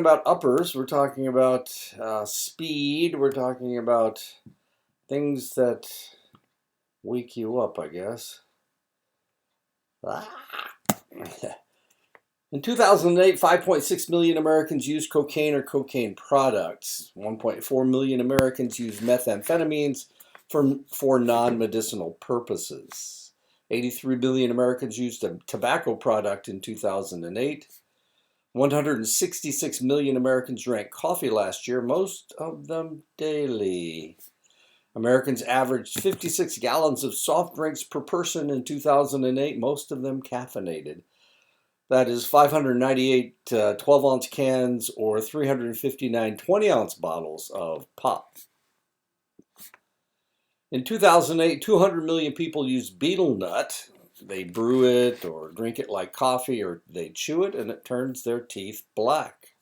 About uppers, we're talking about speed, we're talking about things that wake you up, I guess. Ah. In 2008, 5.6 million Americans used cocaine or cocaine products. 1.4 million Americans used methamphetamines for non medicinal purposes. 83 billion Americans used a tobacco product in 2008. 166 million Americans drank coffee last year, most of them daily. Americans averaged 56 gallons of soft drinks per person in 2008, most of them caffeinated. That is 598 12-ounce cans or 359 20-ounce bottles of pop. In 2008, 200 million people used betel nut. They brew it or drink it like coffee, or they chew it and it turns their teeth black.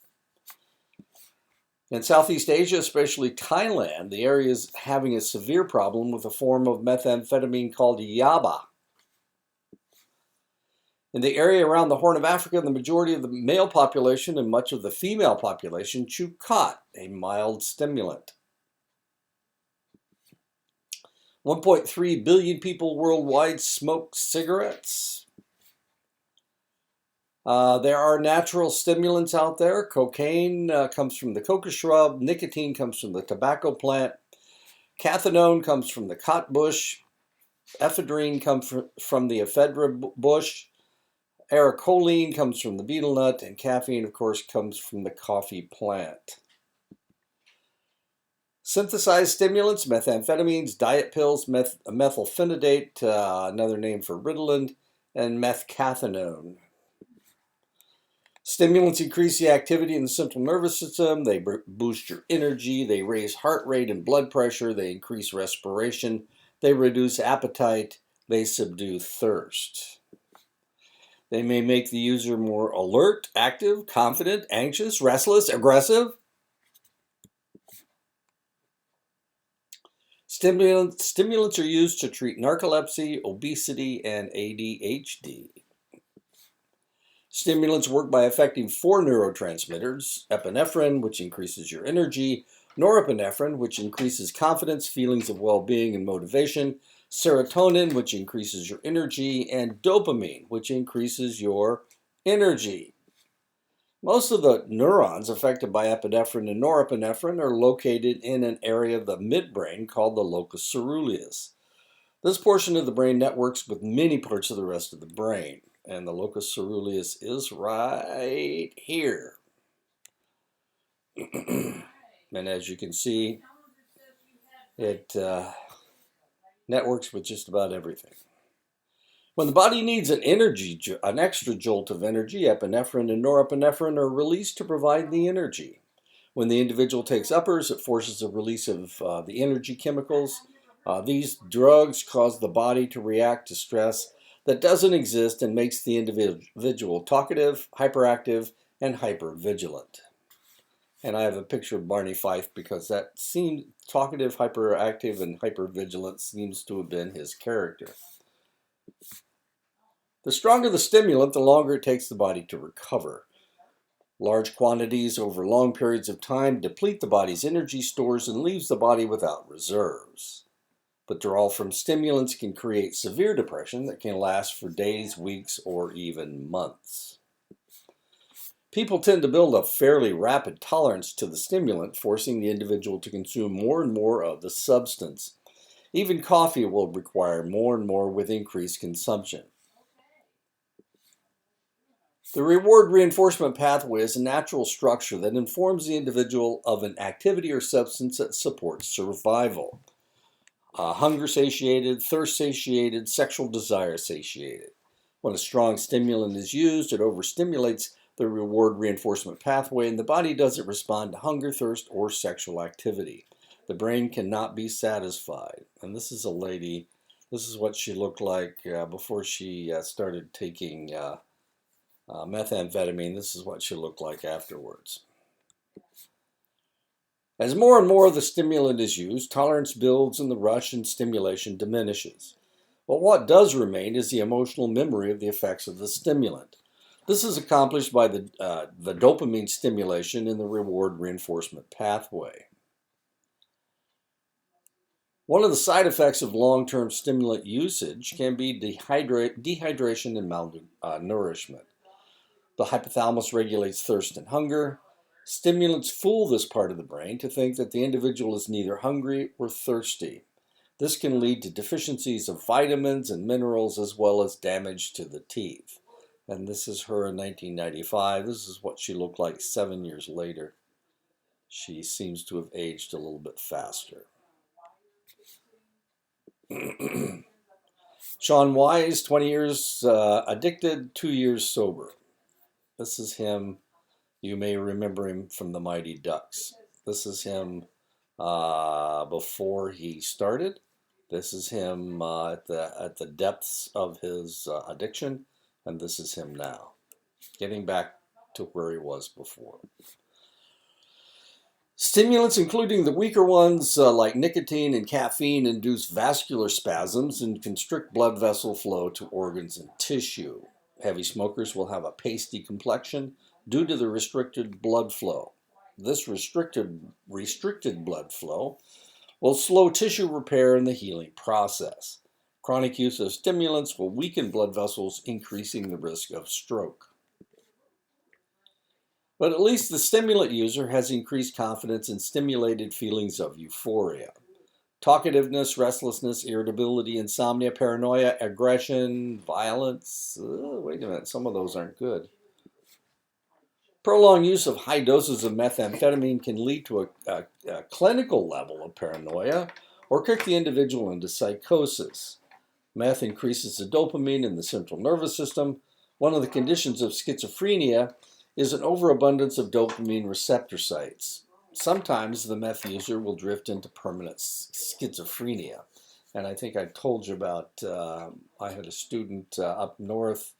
In Southeast Asia, especially Thailand, the area is having a severe problem with a form of methamphetamine called yaba. In the area around the Horn of Africa, the majority of the male population and much of the female population chew khat, a mild stimulant. 1.3 billion people worldwide smoke cigarettes. There are natural stimulants out there. Cocaine comes from the coca shrub. Nicotine comes from the tobacco plant. Cathinone comes from the khat bush. Ephedrine comes from the ephedra bush. Aracholine comes from the betel nut. And caffeine, of course, comes from the coffee plant. Synthesized stimulants, methamphetamines, diet pills, methylphenidate, another name for Ritalin, and methcathinone. Stimulants increase the activity in the central nervous system. They boost your energy. They raise heart rate and blood pressure. They increase respiration. They reduce appetite. They subdue thirst. They may make the user more alert, active, confident, anxious, restless, aggressive. Stimulants are used to treat narcolepsy, obesity, and ADHD. Stimulants work by affecting four neurotransmitters: epinephrine, which increases your energy; norepinephrine, which increases confidence, feelings of well-being, and motivation; serotonin, which increases your energy; and dopamine, which increases your energy. Most of the neurons affected by epinephrine and norepinephrine are located in an area of the midbrain called the locus ceruleus. This portion of the brain networks with many parts of the rest of the brain, and the locus ceruleus is right here. And as you can see, it networks with just about everything. When the body needs an extra jolt of energy, epinephrine and norepinephrine are released to provide the energy. When the individual takes uppers, it forces a release of the energy chemicals. These drugs cause the body to react to stress that doesn't exist and makes the individual talkative, hyperactive, and hypervigilant. And I have a picture of Barney Fife because that seemed talkative, hyperactive, and hypervigilant seems to have been his character. The stronger the stimulant, the longer it takes the body to recover. Large quantities over long periods of time deplete the body's energy stores and leaves the body without reserves. Withdrawal from stimulants can create severe depression that can last for days, weeks, or even months. People tend to build a fairly rapid tolerance to the stimulant, forcing the individual to consume more and more of the substance. Even coffee will require more and more with increased consumption. The reward reinforcement pathway is a natural structure that informs the individual of an activity or substance that supports survival. Hunger satiated, thirst satiated, sexual desire satiated. When a strong stimulant is used, it overstimulates the reward reinforcement pathway, and the body doesn't respond to hunger, thirst, or sexual activity. The brain cannot be satisfied. And this is a lady, this is what she looked like before she started taking methamphetamine. This is what she looked like afterwards. As more and more of the stimulant is used, tolerance builds and the rush and stimulation diminishes. But what does remain is the emotional memory of the effects of the stimulant. This is accomplished by the dopamine stimulation in the reward reinforcement pathway. One of the side effects of long-term stimulant usage can be dehydration and malnourishment. The hypothalamus regulates thirst and hunger. Stimulants fool this part of the brain to think that the individual is neither hungry or thirsty. This can lead to deficiencies of vitamins and minerals as well as damage to the teeth. And this is her in 1995. This is what she looked like 7 years later. She seems to have aged a little bit faster. Sean Wise, 20 years addicted, 2 years sober. This is him. You may remember him from the Mighty Ducks. This is him before he started. This is him at the depths of his addiction, and this is him now, getting back to where he was before. Stimulants, including the weaker ones like nicotine and caffeine, induce vascular spasms and constrict blood vessel flow to organs and tissue. Heavy smokers will have a pasty complexion due to the restricted blood flow. This restricted blood flow will slow tissue repair in the healing process. Chronic use of stimulants will weaken blood vessels, increasing the risk of stroke. But at least the stimulant user has increased confidence and stimulated feelings of euphoria. Talkativeness, restlessness, irritability, insomnia, paranoia, aggression, violence. Wait a minute, some of those aren't good. Prolonged use of high doses of methamphetamine can lead to a clinical level of paranoia or kick the individual into psychosis. Meth increases the dopamine in the central nervous system. One of the conditions of schizophrenia is an overabundance of dopamine receptor sites. Sometimes the meth user will drift into permanent schizophrenia. And I think I told you about, I had a student up north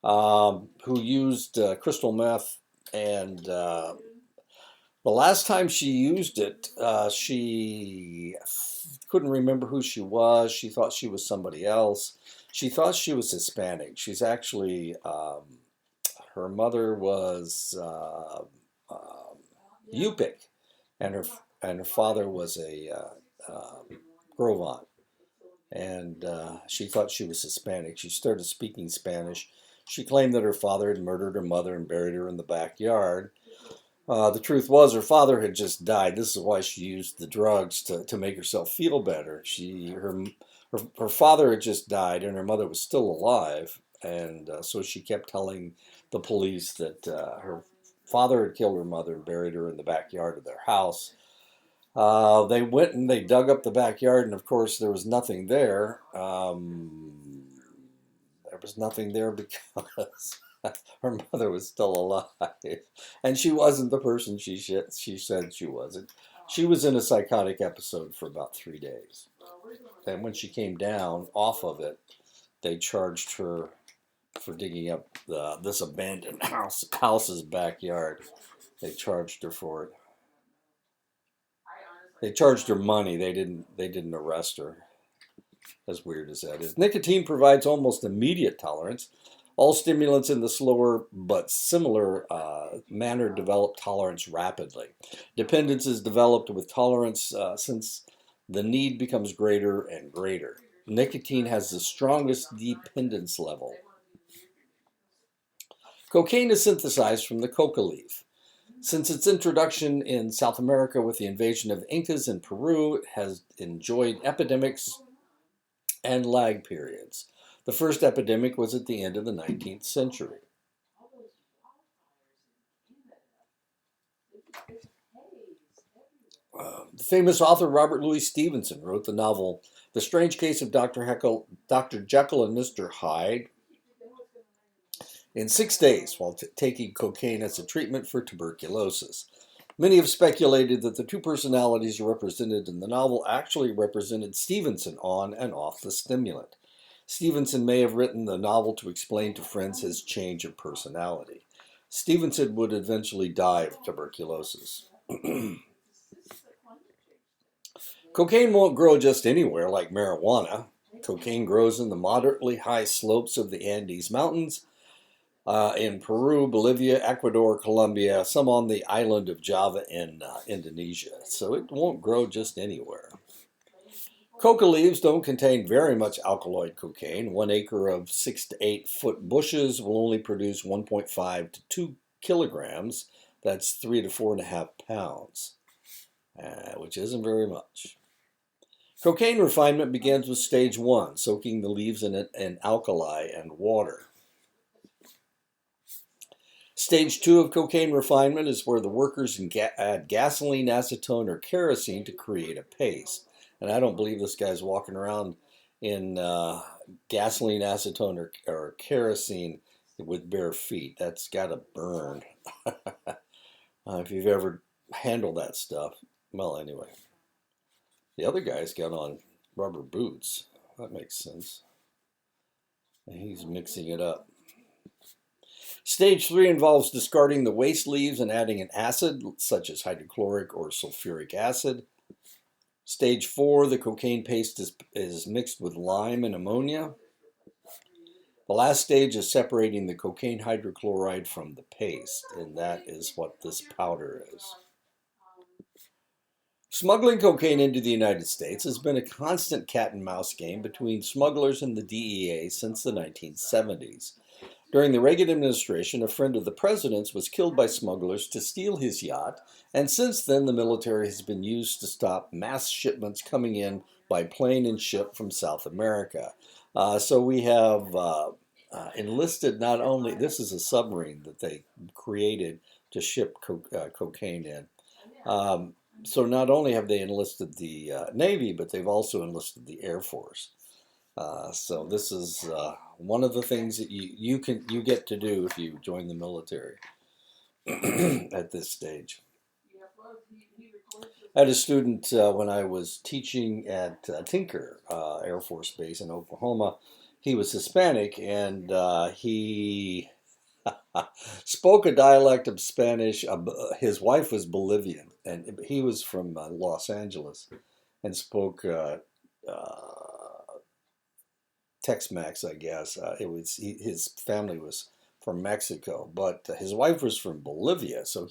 who used crystal meth, and the last time she used it, she couldn't remember who she was. She thought she was somebody else. She thought she was Hispanic. She's actually, her mother was Yupik, and her father was a Grovon, and she thought she was Hispanic. She started speaking Spanish. She claimed that her father had murdered her mother and buried her in the backyard. The truth was her father had just died. This is why she used the drugs to make herself feel better. Her father had just died and her mother was still alive, and so she kept telling the police that her father had killed her mother and buried her in the backyard of their house. They went and they dug up the backyard, and of course there was nothing there. There was nothing there because her mother was still alive, and she wasn't the person she said she wasn't. She was in a psychotic episode for about 3 days, and when she came down off of it, they charged her for digging up this abandoned house's backyard. They charged her for it. They charged her money. They didn't arrest her. As weird as that is. Nicotine provides almost immediate tolerance. All stimulants in the slower but similar manner develop tolerance rapidly. Dependence is developed with tolerance since the need becomes greater and greater. Nicotine has the strongest dependence level. Cocaine is synthesized from the coca leaf. Since its introduction in South America with the invasion of Incas in Peru, it has enjoyed epidemics and lag periods. The first epidemic was at the end of the 19th century. The famous author Robert Louis Stevenson wrote the novel The Strange Case of Dr. Jekyll and Mr. Hyde in 6 days while taking cocaine as a treatment for tuberculosis. Many have speculated that the two personalities represented in the novel actually represented Stevenson on and off the stimulant. Stevenson may have written the novel to explain to friends his change of personality. Stevenson would eventually die of tuberculosis. Cocaine won't grow just anywhere like marijuana. Cocaine grows in the moderately high slopes of the Andes Mountains, in Peru, Bolivia, Ecuador, Colombia, some on the island of Java in Indonesia. So it won't grow just anywhere. Coca leaves don't contain very much alkaloid cocaine. 1 acre of 6 to 8 foot bushes will only produce 1.5 to 2 kilograms. That's 3 to 4.5 pounds, which isn't very much. Cocaine refinement begins with stage 1, soaking the leaves in alkali and water. Stage 2 of cocaine refinement is where the workers add gasoline, acetone, or kerosene to create a paste. And I don't believe this guy's walking around in gasoline, acetone, or kerosene with bare feet. That's got to burn. If you've ever handled that stuff. Well, anyway. The other guy's got on rubber boots. That makes sense. And he's mixing it up. Stage 3 involves discarding the waste leaves and adding an acid, such as hydrochloric or sulfuric acid. Stage 4, the cocaine paste is mixed with lime and ammonia. The last stage is separating the cocaine hydrochloride from the paste, and that is what this powder is. Smuggling cocaine into the United States has been a constant cat and mouse game between smugglers and the DEA since the 1970s. During the Reagan administration, a friend of the president's was killed by smugglers to steal his yacht, and since then the military has been used to stop mass shipments coming in by plane and ship from South America. So we have enlisted not only, this is a submarine that they created to ship cocaine in. So not only have they enlisted the Navy, but they've also enlisted the Air Force. So this is one of the things that you get to do if you join the military at this stage. I had a student when I was teaching at Tinker Air Force Base in Oklahoma. He was Hispanic, and he spoke a dialect of Spanish. His wife was Bolivian, and he was from Los Angeles, and spoke Tex-Mex, I guess. His family was from Mexico, but his wife was from Bolivia, so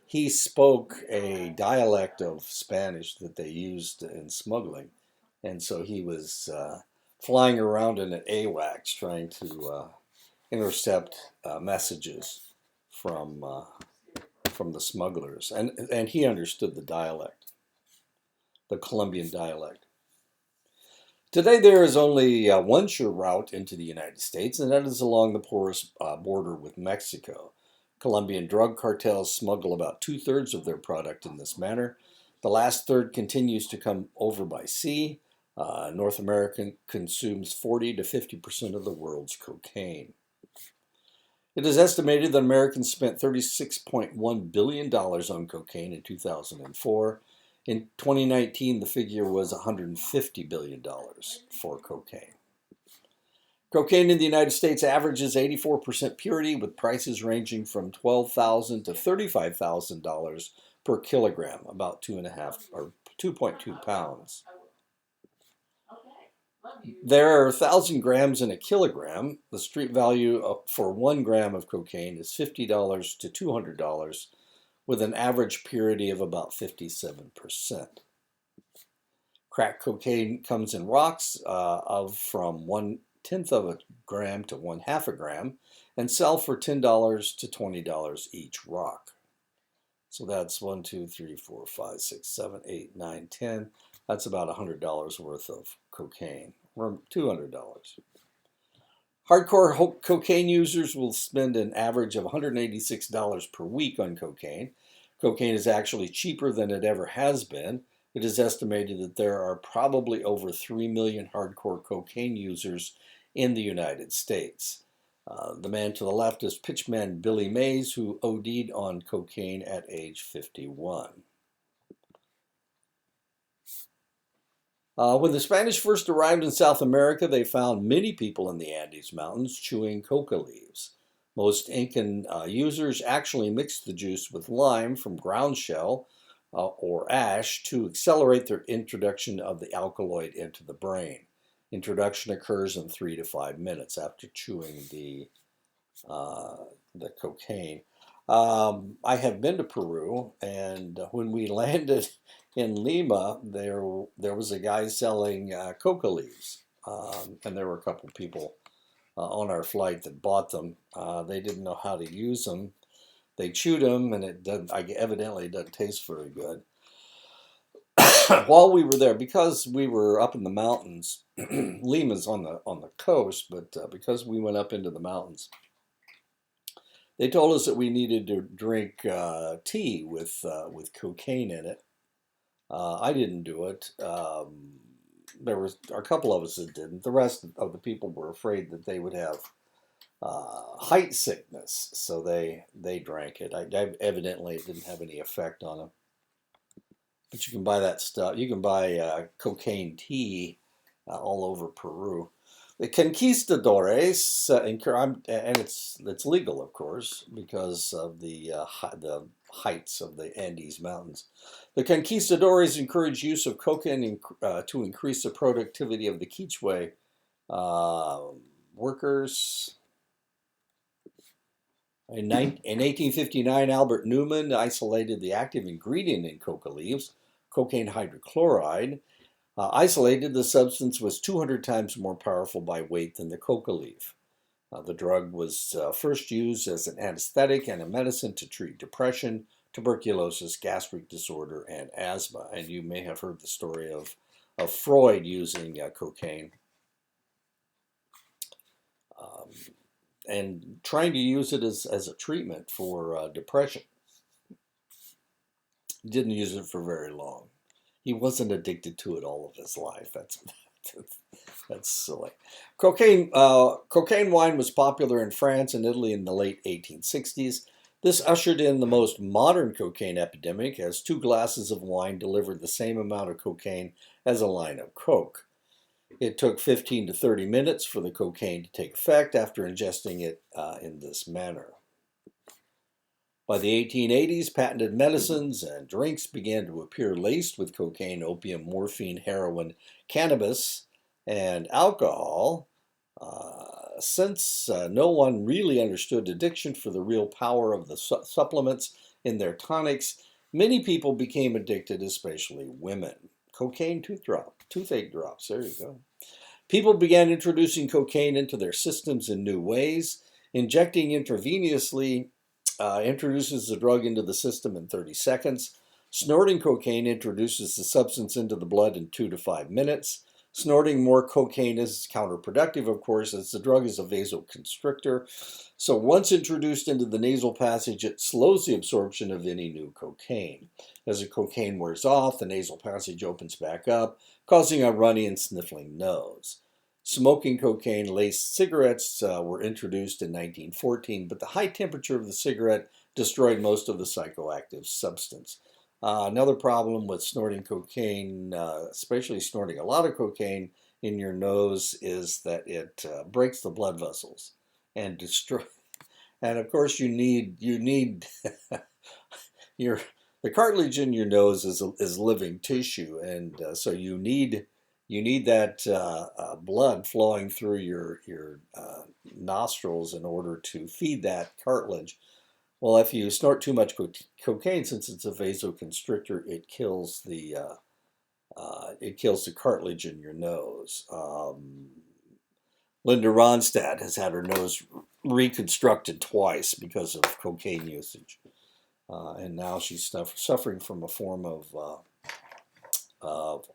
he spoke a dialect of Spanish that they used in smuggling, and so he was flying around in an AWACS trying to intercept messages from the smugglers, and he understood the dialect, the Colombian dialect. Today there is only one sure route into the United States, and that is along the porous border with Mexico. Colombian drug cartels smuggle about 2/3 of their product in this manner. The last third continues to come over by sea. North America consumes 40 to 50% of the world's cocaine. It is estimated that Americans spent $36.1 billion on cocaine in 2004. In 2019, the figure was $150 billion for cocaine. Cocaine in the United States averages 84% purity, with prices ranging from $12,000 to $35,000 per kilogram, about 2.2 pounds. There are 1,000 grams in a kilogram. The street value for 1 gram of cocaine is $50 to $200, with an average purity of about 57%. Crack cocaine comes in rocks of from 1/10 of a gram to 1/2 a gram, and sell for $10 to $20 each rock. So that's 1, 2, 3, 4, 5, 6, 7, 8, 9, 10. That's about $100 worth of cocaine, or $200. Hardcore cocaine users will spend an average of $186 per week on cocaine. Cocaine is actually cheaper than it ever has been. It is estimated that there are probably over 3 million hardcore cocaine users in the United States. The man to the left is pitchman Billy Mays, who OD'd on cocaine at age 51. When the Spanish first arrived in South America, they found many people in the Andes Mountains chewing coca leaves. Most Incan users actually mixed the juice with lime from ground shell or ash to accelerate their introduction of the alkaloid into the brain. Introduction occurs in 3 to 5 minutes after chewing the uh, the cocaine. I have been to Peru, and when we landed in Lima, there was a guy selling coca leaves, and there were a couple people on our flight that bought them. They didn't know how to use them. They chewed them, and it doesn't. Evidently, it doesn't taste very good. While we were there, because we were up in the mountains, Lima's on the coast, but because we went up into the mountains, they told us that we needed to drink tea with cocaine in it. I didn't do it. There was a couple of us that didn't. The rest of the people were afraid that they would have height sickness, so they drank it. Evidently, it didn't have any effect on them. But you can buy that stuff. You can buy cocaine tea all over Peru. The conquistadores, and it's legal, of course, because of the heights of the Andes Mountains. The conquistadores encouraged use of cocaine to increase the productivity of the Quichua workers. In 1859, Albert Newman isolated the active ingredient in coca leaves, cocaine hydrochloride. Isolated, the substance was 200 times more powerful by weight than the coca leaf. The drug was first used as an anesthetic and a medicine to treat depression, tuberculosis, gastric disorder, and asthma. And you may have heard the story of Freud using cocaine and trying to use it as a treatment for depression. Didn't use it for very long. He wasn't addicted to it all of his life. That's silly. Cocaine wine was popular in France and Italy in the late 1860s. This ushered in the most modern cocaine epidemic, as 2 glasses of wine delivered the same amount of cocaine as a line of coke. It took 15 to 30 minutes for the cocaine to take effect after ingesting it in this manner. By the 1880s, patented medicines and drinks began to appear laced with cocaine, opium, morphine, heroin, cannabis, and alcohol. Since no one really understood addiction for the real power of the supplements in their tonics, many people became addicted, especially women. Cocaine toothache drops, there you go. People began introducing cocaine into their systems in new ways. Injecting intravenously introduces the drug into the system in 30 seconds. Snorting cocaine introduces the substance into the blood in 2 to 5 minutes. Snorting more cocaine is counterproductive, of course, as the drug is a vasoconstrictor. So once introduced into the nasal passage, it slows the absorption of any new cocaine. As the cocaine wears off, the nasal passage opens back up, causing a runny and sniffling nose. Smoking cocaine-laced cigarettes were introduced in 1914, but the high temperature of the cigarette destroyed most of the psychoactive substance. Another problem with snorting cocaine, especially snorting a lot of cocaine in your nose, is that it breaks the blood vessels and destroy. And of course, you need your the cartilage in your nose is living tissue, and so you need that blood flowing through your nostrils in order to feed that cartilage. Well, if you snort too much cocaine, since it's a vasoconstrictor, it kills the cartilage in your nose. Linda Ronstadt has had her nose reconstructed twice because of cocaine usage, and now she's suffering from a form of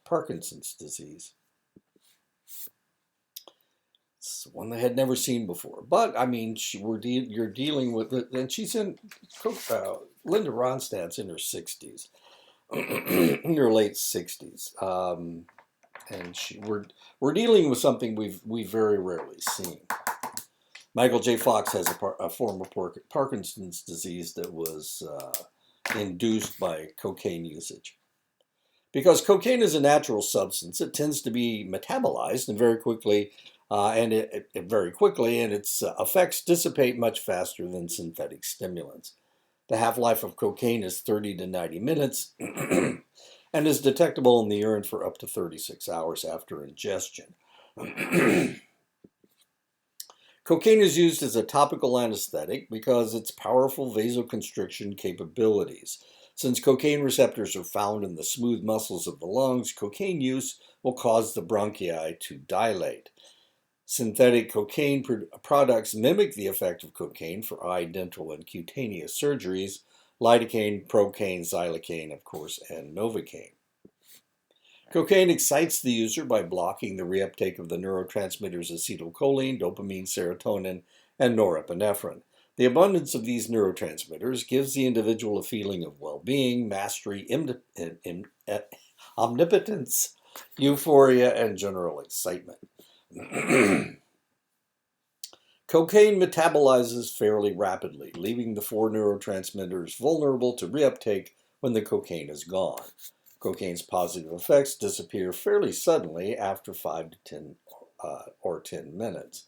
Parkinson's disease. It's one they had never seen before. But I mean, you're dealing with it, and she's in. Linda Ronstadt's in her 60s, in her late 60s, and we're dealing with something we've very rarely seen. Michael J. Fox has a form of Parkinson's disease that was induced by cocaine usage. Because cocaine is a natural substance, it tends to be metabolized and very quickly, and its effects dissipate much faster than synthetic stimulants. The half-life of cocaine is 30 to 90 minutes and is detectable in the urine for up to 36 hours after ingestion. Cocaine is used as a topical anesthetic because its powerful vasoconstriction capabilities. Since cocaine receptors are found in the smooth muscles of the lungs, cocaine use will cause the bronchi to dilate. Synthetic cocaine products mimic the effect of cocaine for eye, dental, and cutaneous surgeries: lidocaine, procaine, xylocaine, of course, and novocaine. Cocaine excites the user by blocking the reuptake of the neurotransmitters acetylcholine, dopamine, serotonin, and norepinephrine. The abundance of these neurotransmitters gives the individual a feeling of well-being, mastery, omnipotence, euphoria, and general excitement. Cocaine metabolizes fairly rapidly, leaving the four neurotransmitters vulnerable to reuptake when the cocaine is gone. Cocaine's positive effects disappear fairly suddenly after 5 to 10 minutes.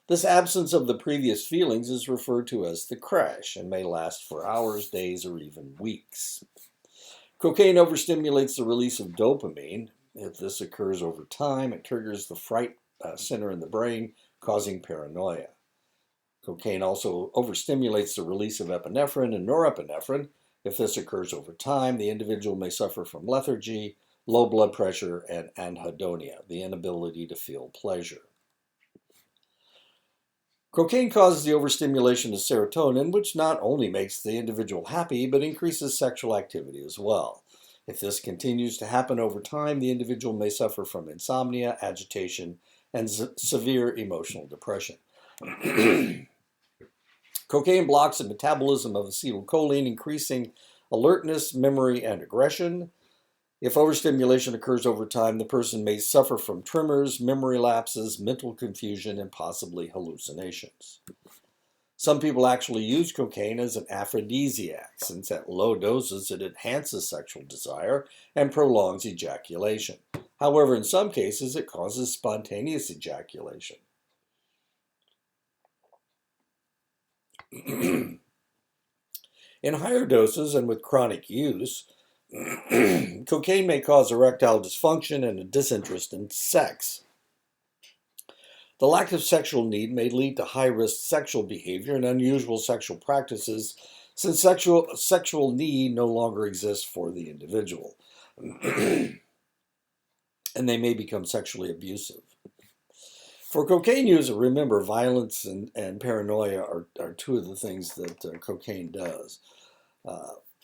This absence of the previous feelings is referred to as the crash and may last for hours, days, or even weeks. Cocaine overstimulates the release of dopamine. If this occurs over time, it triggers the fright center in the brain, causing paranoia. Cocaine also overstimulates the release of epinephrine and norepinephrine. If this occurs over time, the individual may suffer from lethargy, low blood pressure, and anhedonia, the inability to feel pleasure. Cocaine causes the overstimulation of serotonin, which not only makes the individual happy, but increases sexual activity as well. If this continues to happen over time, the individual may suffer from insomnia, agitation, and severe emotional depression. Cocaine blocks the metabolism of acetylcholine, increasing alertness, memory, and aggression. If overstimulation occurs over time, the person may suffer from tremors, memory lapses, mental confusion, and possibly hallucinations. Some people actually use cocaine as an aphrodisiac, since at low doses it enhances sexual desire and prolongs ejaculation. However, in some cases, it causes spontaneous ejaculation. In higher doses and with chronic use, cocaine may cause erectile dysfunction and a disinterest in sex. The lack of sexual need may lead to high-risk sexual behavior and unusual sexual practices, since sexual need no longer exists for the individual, and they may become sexually abusive. For cocaine user, remember, violence and paranoia are two of the things that cocaine does.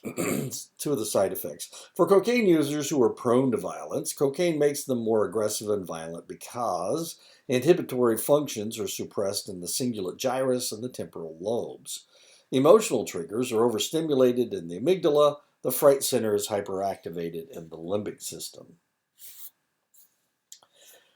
Two of the side effects. For cocaine users who are prone to violence, cocaine makes them more aggressive and violent because inhibitory functions are suppressed in the cingulate gyrus and the temporal lobes. Emotional triggers are overstimulated in the amygdala. The fright center is hyperactivated in the limbic system.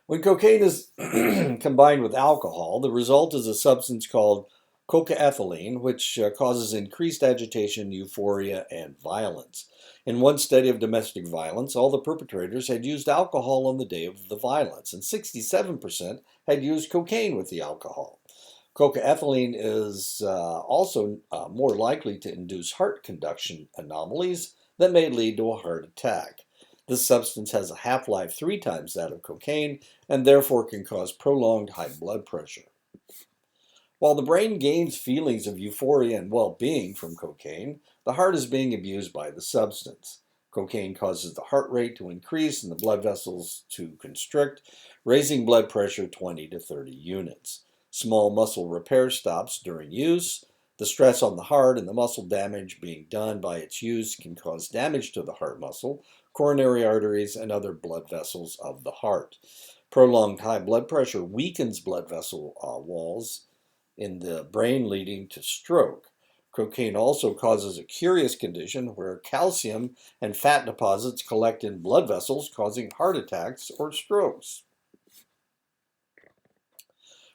When cocaine is combined with alcohol, the result is a substance called cocaethylene, which causes increased agitation, euphoria, and violence. In one study of domestic violence, all the perpetrators had used alcohol on the day of the violence, and 67% had used cocaine with the alcohol. Cocaethylene is also more likely to induce heart conduction anomalies that may lead to a heart attack. This substance has a half-life 3 times that of cocaine and therefore can cause prolonged high blood pressure. While the brain gains feelings of euphoria and well-being from cocaine, the heart is being abused by the substance. Cocaine causes the heart rate to increase and the blood vessels to constrict, raising blood pressure 20 to 30 units. Small muscle repair stops during use. The stress on the heart and the muscle damage being done by its use can cause damage to the heart muscle, coronary arteries, and other blood vessels of the heart. Prolonged high blood pressure weakens blood vessel walls in the brain, leading to stroke. Cocaine also causes a curious condition where calcium and fat deposits collect in blood vessels, causing heart attacks or strokes.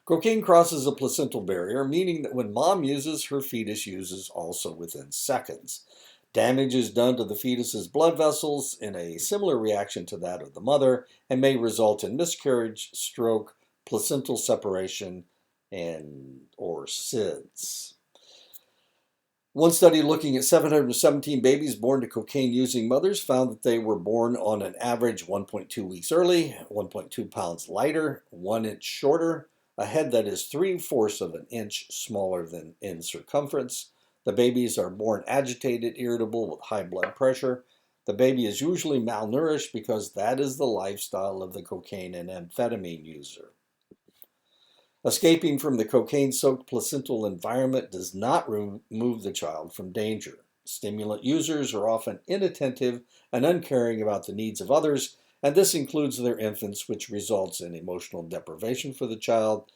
Cocaine crosses a placental barrier, meaning that when mom uses, her fetus uses also within seconds. Damage is done to the fetus's blood vessels in a similar reaction to that of the mother and may result in miscarriage, stroke, placental separation, or SIDS. One study looking at 717 babies born to cocaine-using mothers found that they were born on an average 1.2 weeks early, 1.2 pounds lighter, 1 inch shorter, a head that is 3/4 of an inch smaller than in circumference. The babies are born agitated, irritable, with high blood pressure. The baby is usually malnourished because that is the lifestyle of the cocaine and amphetamine user. Escaping from the cocaine-soaked placental environment does not remove the child from danger. Stimulant users are often inattentive and uncaring about the needs of others, and this includes their infants, which results in emotional deprivation for the child,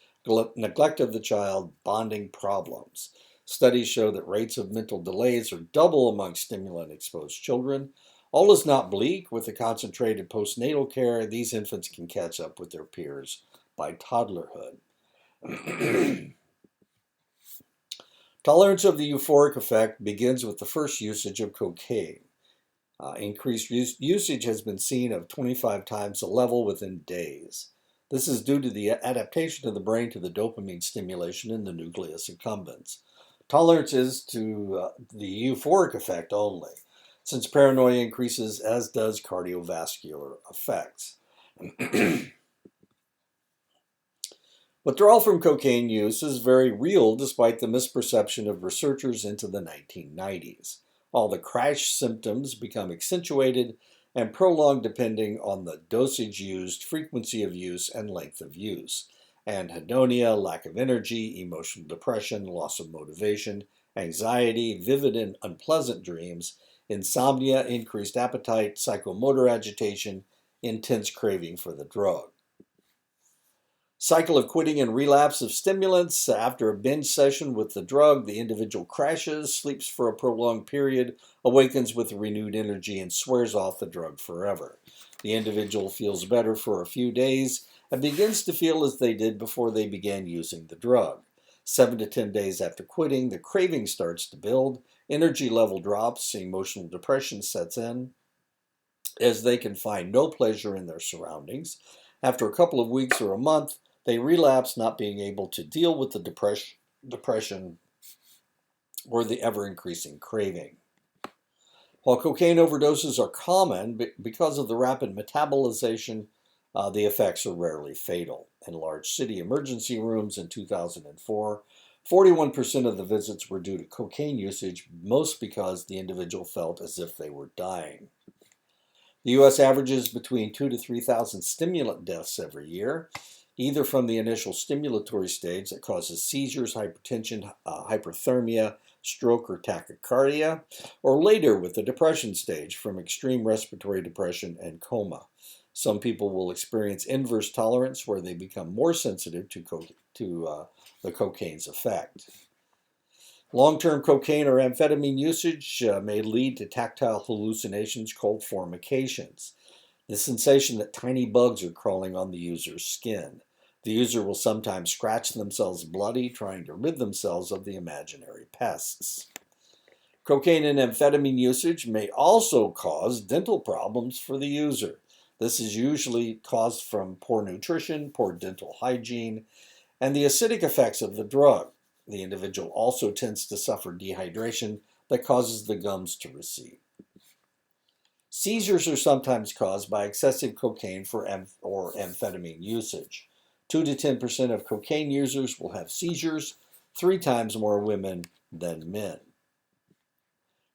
neglect of the child, bonding problems. Studies show that rates of mental delays are double among stimulant-exposed children. All is not bleak. With the concentrated postnatal care, these infants can catch up with their peers by toddlerhood. Tolerance of the euphoric effect begins with the first usage of cocaine. Increased usage has been seen of 25 times the level within days. This is due to the adaptation of the brain to the dopamine stimulation in the nucleus accumbens. Tolerance is to the euphoric effect only, since paranoia increases, as does cardiovascular effects. Withdrawal from cocaine use is very real despite the misperception of researchers into the 1990s. All the crash symptoms become accentuated and prolonged depending on the dosage used, frequency of use, and length of use. Anhedonia, lack of energy, emotional depression, loss of motivation, anxiety, vivid and unpleasant dreams, insomnia, increased appetite, psychomotor agitation, intense craving for the drug. Cycle of quitting and relapse of stimulants. After a binge session with the drug, the individual crashes, sleeps for a prolonged period, awakens with renewed energy, and swears off the drug forever. The individual feels better for a few days and begins to feel as they did before they began using the drug. 7 to 10 days after quitting, the craving starts to build, energy level drops, emotional depression sets in, as they can find no pleasure in their surroundings. After a couple of weeks or a month, they relapse, not being able to deal with the depression or the ever-increasing craving. While cocaine overdoses are common, because of the rapid metabolization, the effects are rarely fatal. In large city emergency rooms in 2004, 41% of the visits were due to cocaine usage, most because the individual felt as if they were dying. The U.S. averages between 2,000 to 3,000 stimulant deaths every year, either from the initial stimulatory stage that causes seizures, hypertension, hyperthermia, stroke, or tachycardia, or later with the depression stage from extreme respiratory depression and coma. Some people will experience inverse tolerance where they become more sensitive to the cocaine's effect. Long-term cocaine or amphetamine usage may lead to tactile hallucinations called formications. The sensation that tiny bugs are crawling on the user's skin. The user will sometimes scratch themselves bloody, trying to rid themselves of the imaginary pests. Cocaine and amphetamine usage may also cause dental problems for the user. This is usually caused from poor nutrition, poor dental hygiene, and the acidic effects of the drug. The individual also tends to suffer dehydration that causes the gums to recede. Seizures are sometimes caused by excessive cocaine or amphetamine usage. 2 to 10% of cocaine users will have seizures, 3 times more women than men.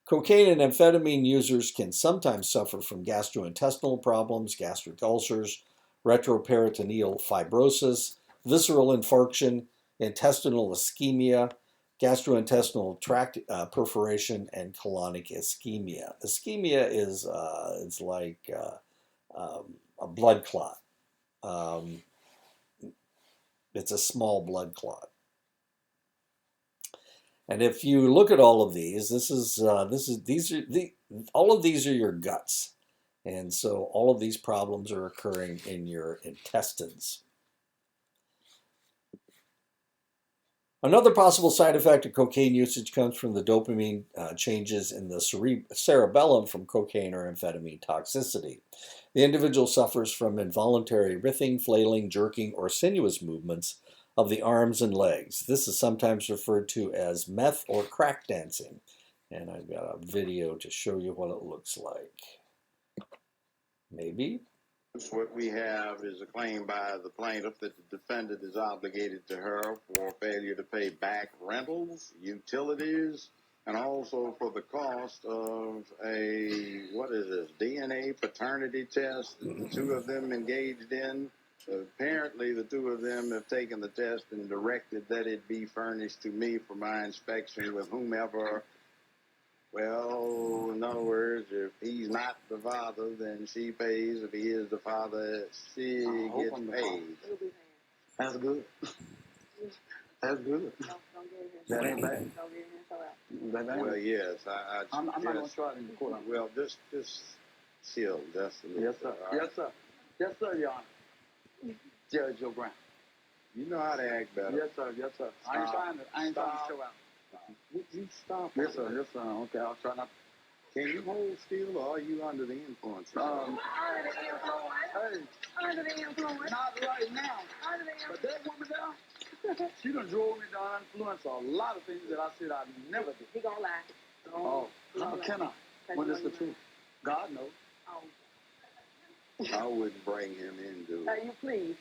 Cocaine and amphetamine users can sometimes suffer from gastrointestinal problems, gastric ulcers, retroperitoneal fibrosis, visceral infarction, intestinal ischemia, gastrointestinal tract perforation, and colonic ischemia. Ischemia is it's like a blood clot. It's a small blood clot. And if you look at all of these, all of these are your guts, and so all of these problems are occurring in your intestines. Another possible side effect of cocaine usage comes from the dopamine changes in the cerebellum from cocaine or amphetamine toxicity. The individual suffers from involuntary writhing, flailing, jerking, or sinuous movements of the arms and legs. This is sometimes referred to as meth or crack dancing. And I've got a video to show you what it looks like. Maybe. What we have is a claim by the plaintiff that the defendant is obligated to her for failure to pay back rentals, utilities, and also for the cost of a, what is this, DNA paternity test that the two of them engaged in. Apparently, the two of them have taken the test and directed that it be furnished to me for my inspection with whomever. Well, in other words, if he's not the father, then she pays. If he is the father, she gets paid. That's good. That's good. That ain't bad. Well, yes, I'm not going to try it in the court. Well, just chill, just a little. Yes, sir. Right? Yes, sir. Yes, sir, Your Honor. Judge O'Brien. You know how to act better. Yes, sir. Yes, sir. I ain't trying to show out. Would you stop? Yes, sir. Yes, sir. Okay, I'll try not. Can you hold still, or are you under the influence? Under the influence. Hey. Under the influence. Not right now. Under the influence. But that woman there, she done drove me to influence a lot of things that I said I'd never do. He gonna lie. Oh, how can I? When it's the truth. God knows. Oh. I wouldn't bring him into it. You please.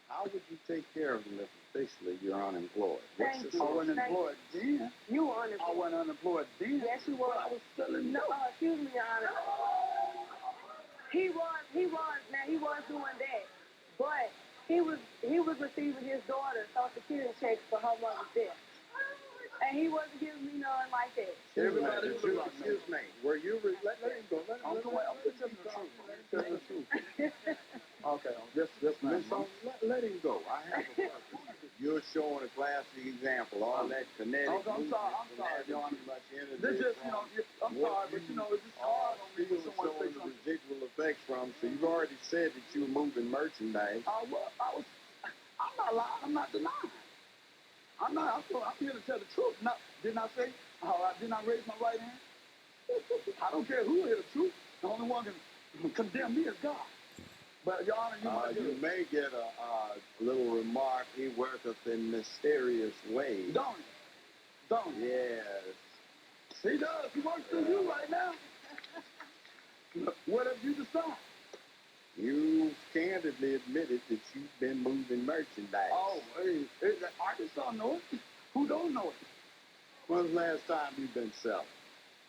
How would you take care of him if officially you're unemployed? Thank you. I wasn't employed then. You were unemployed. I wasn't unemployed then. Yes, you were. I was selling. No, excuse me, Your Honor. He was doing that, but he was receiving his daughter's Social Security checks for her mother's death. And he wasn't giving me none like that. Everybody, excuse me. Were you? Let him go. I'm just the truth. Okay, let him go. I have a question. You're showing a classic example. All that kinetic. I'm sorry, Your Honor. This just, I'm sorry, but it's just hard on me when someone says the residual effects from. So you've already said that you were moving merchandise. I'm not lying. I'm not denying. I'm here to tell the truth. Now, didn't I say? Didn't I raise my right hand? I don't care who hears the truth. The only one can condemn me is God. But Your Honor, you may get a little remark. He worketh in mysterious ways. Don't he? Yes. He does. He works through you right now. What have you decided? You candidly admitted that you've been moving merchandise. Oh, hey, Arkansas know it. Who don't know it? When's the last time you've been selling?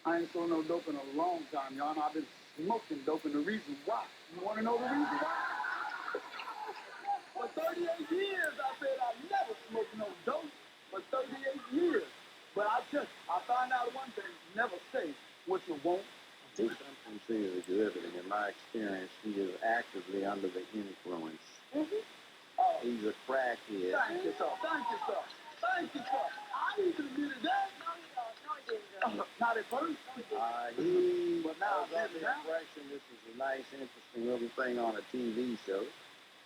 I ain't sold no dope in a long time, Your Honor. I've been smoking dope, and the reason why. You want to know the reason why? For 38 years, I said I never smoked no dope. For 38 years. But I found out one thing. Never say what you won't do. Something seems exhibiting. In my experience, he is actively under the influence. Mm-hmm. He's a crackhead. Thank you, sir. Thank you, sir. I even admitted that. Not at first. But now I got the impression this is a nice, interesting little thing on a TV show.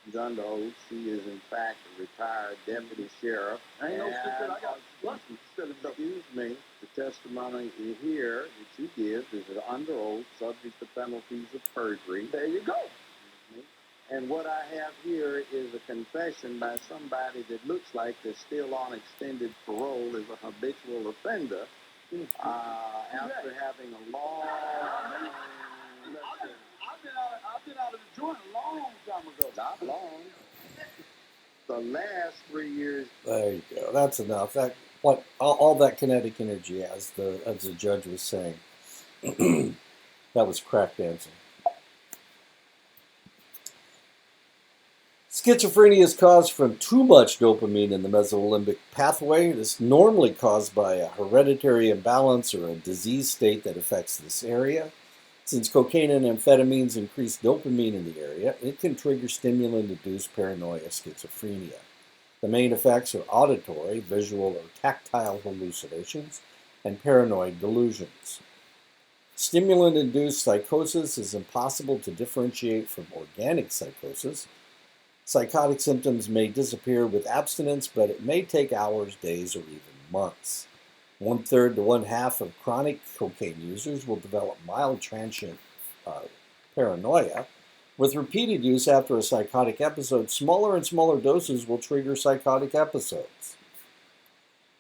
He's under oath. He is, in fact, a retired deputy sheriff. Ain't no secret. I got busted. Excuse me. The testimony here that you give is under oath, subject to penalties of perjury. There you go. And what I have here is a confession by somebody that looks like they're still on extended parole as a habitual offender. After having a long... I've been out of the joint a long time ago. Not long. The last 3 years... There you go. That's enough. All that kinetic energy, as the judge was saying. That was crack dancing. Schizophrenia is caused from too much dopamine in the mesolimbic pathway. It is normally caused by a hereditary imbalance or a disease state that affects this area. Since cocaine and amphetamines increase dopamine in the area, it can trigger stimulant-induced paranoia schizophrenia. The main effects are auditory, visual, or tactile hallucinations, and paranoid delusions. Stimulant-induced psychosis is impossible to differentiate from organic psychosis. Psychotic symptoms may disappear with abstinence, but it may take hours, days, or even months. 1/3 to 1/2 of chronic cocaine users will develop mild transient paranoia. With repeated use after a psychotic episode, smaller and smaller doses will trigger psychotic episodes.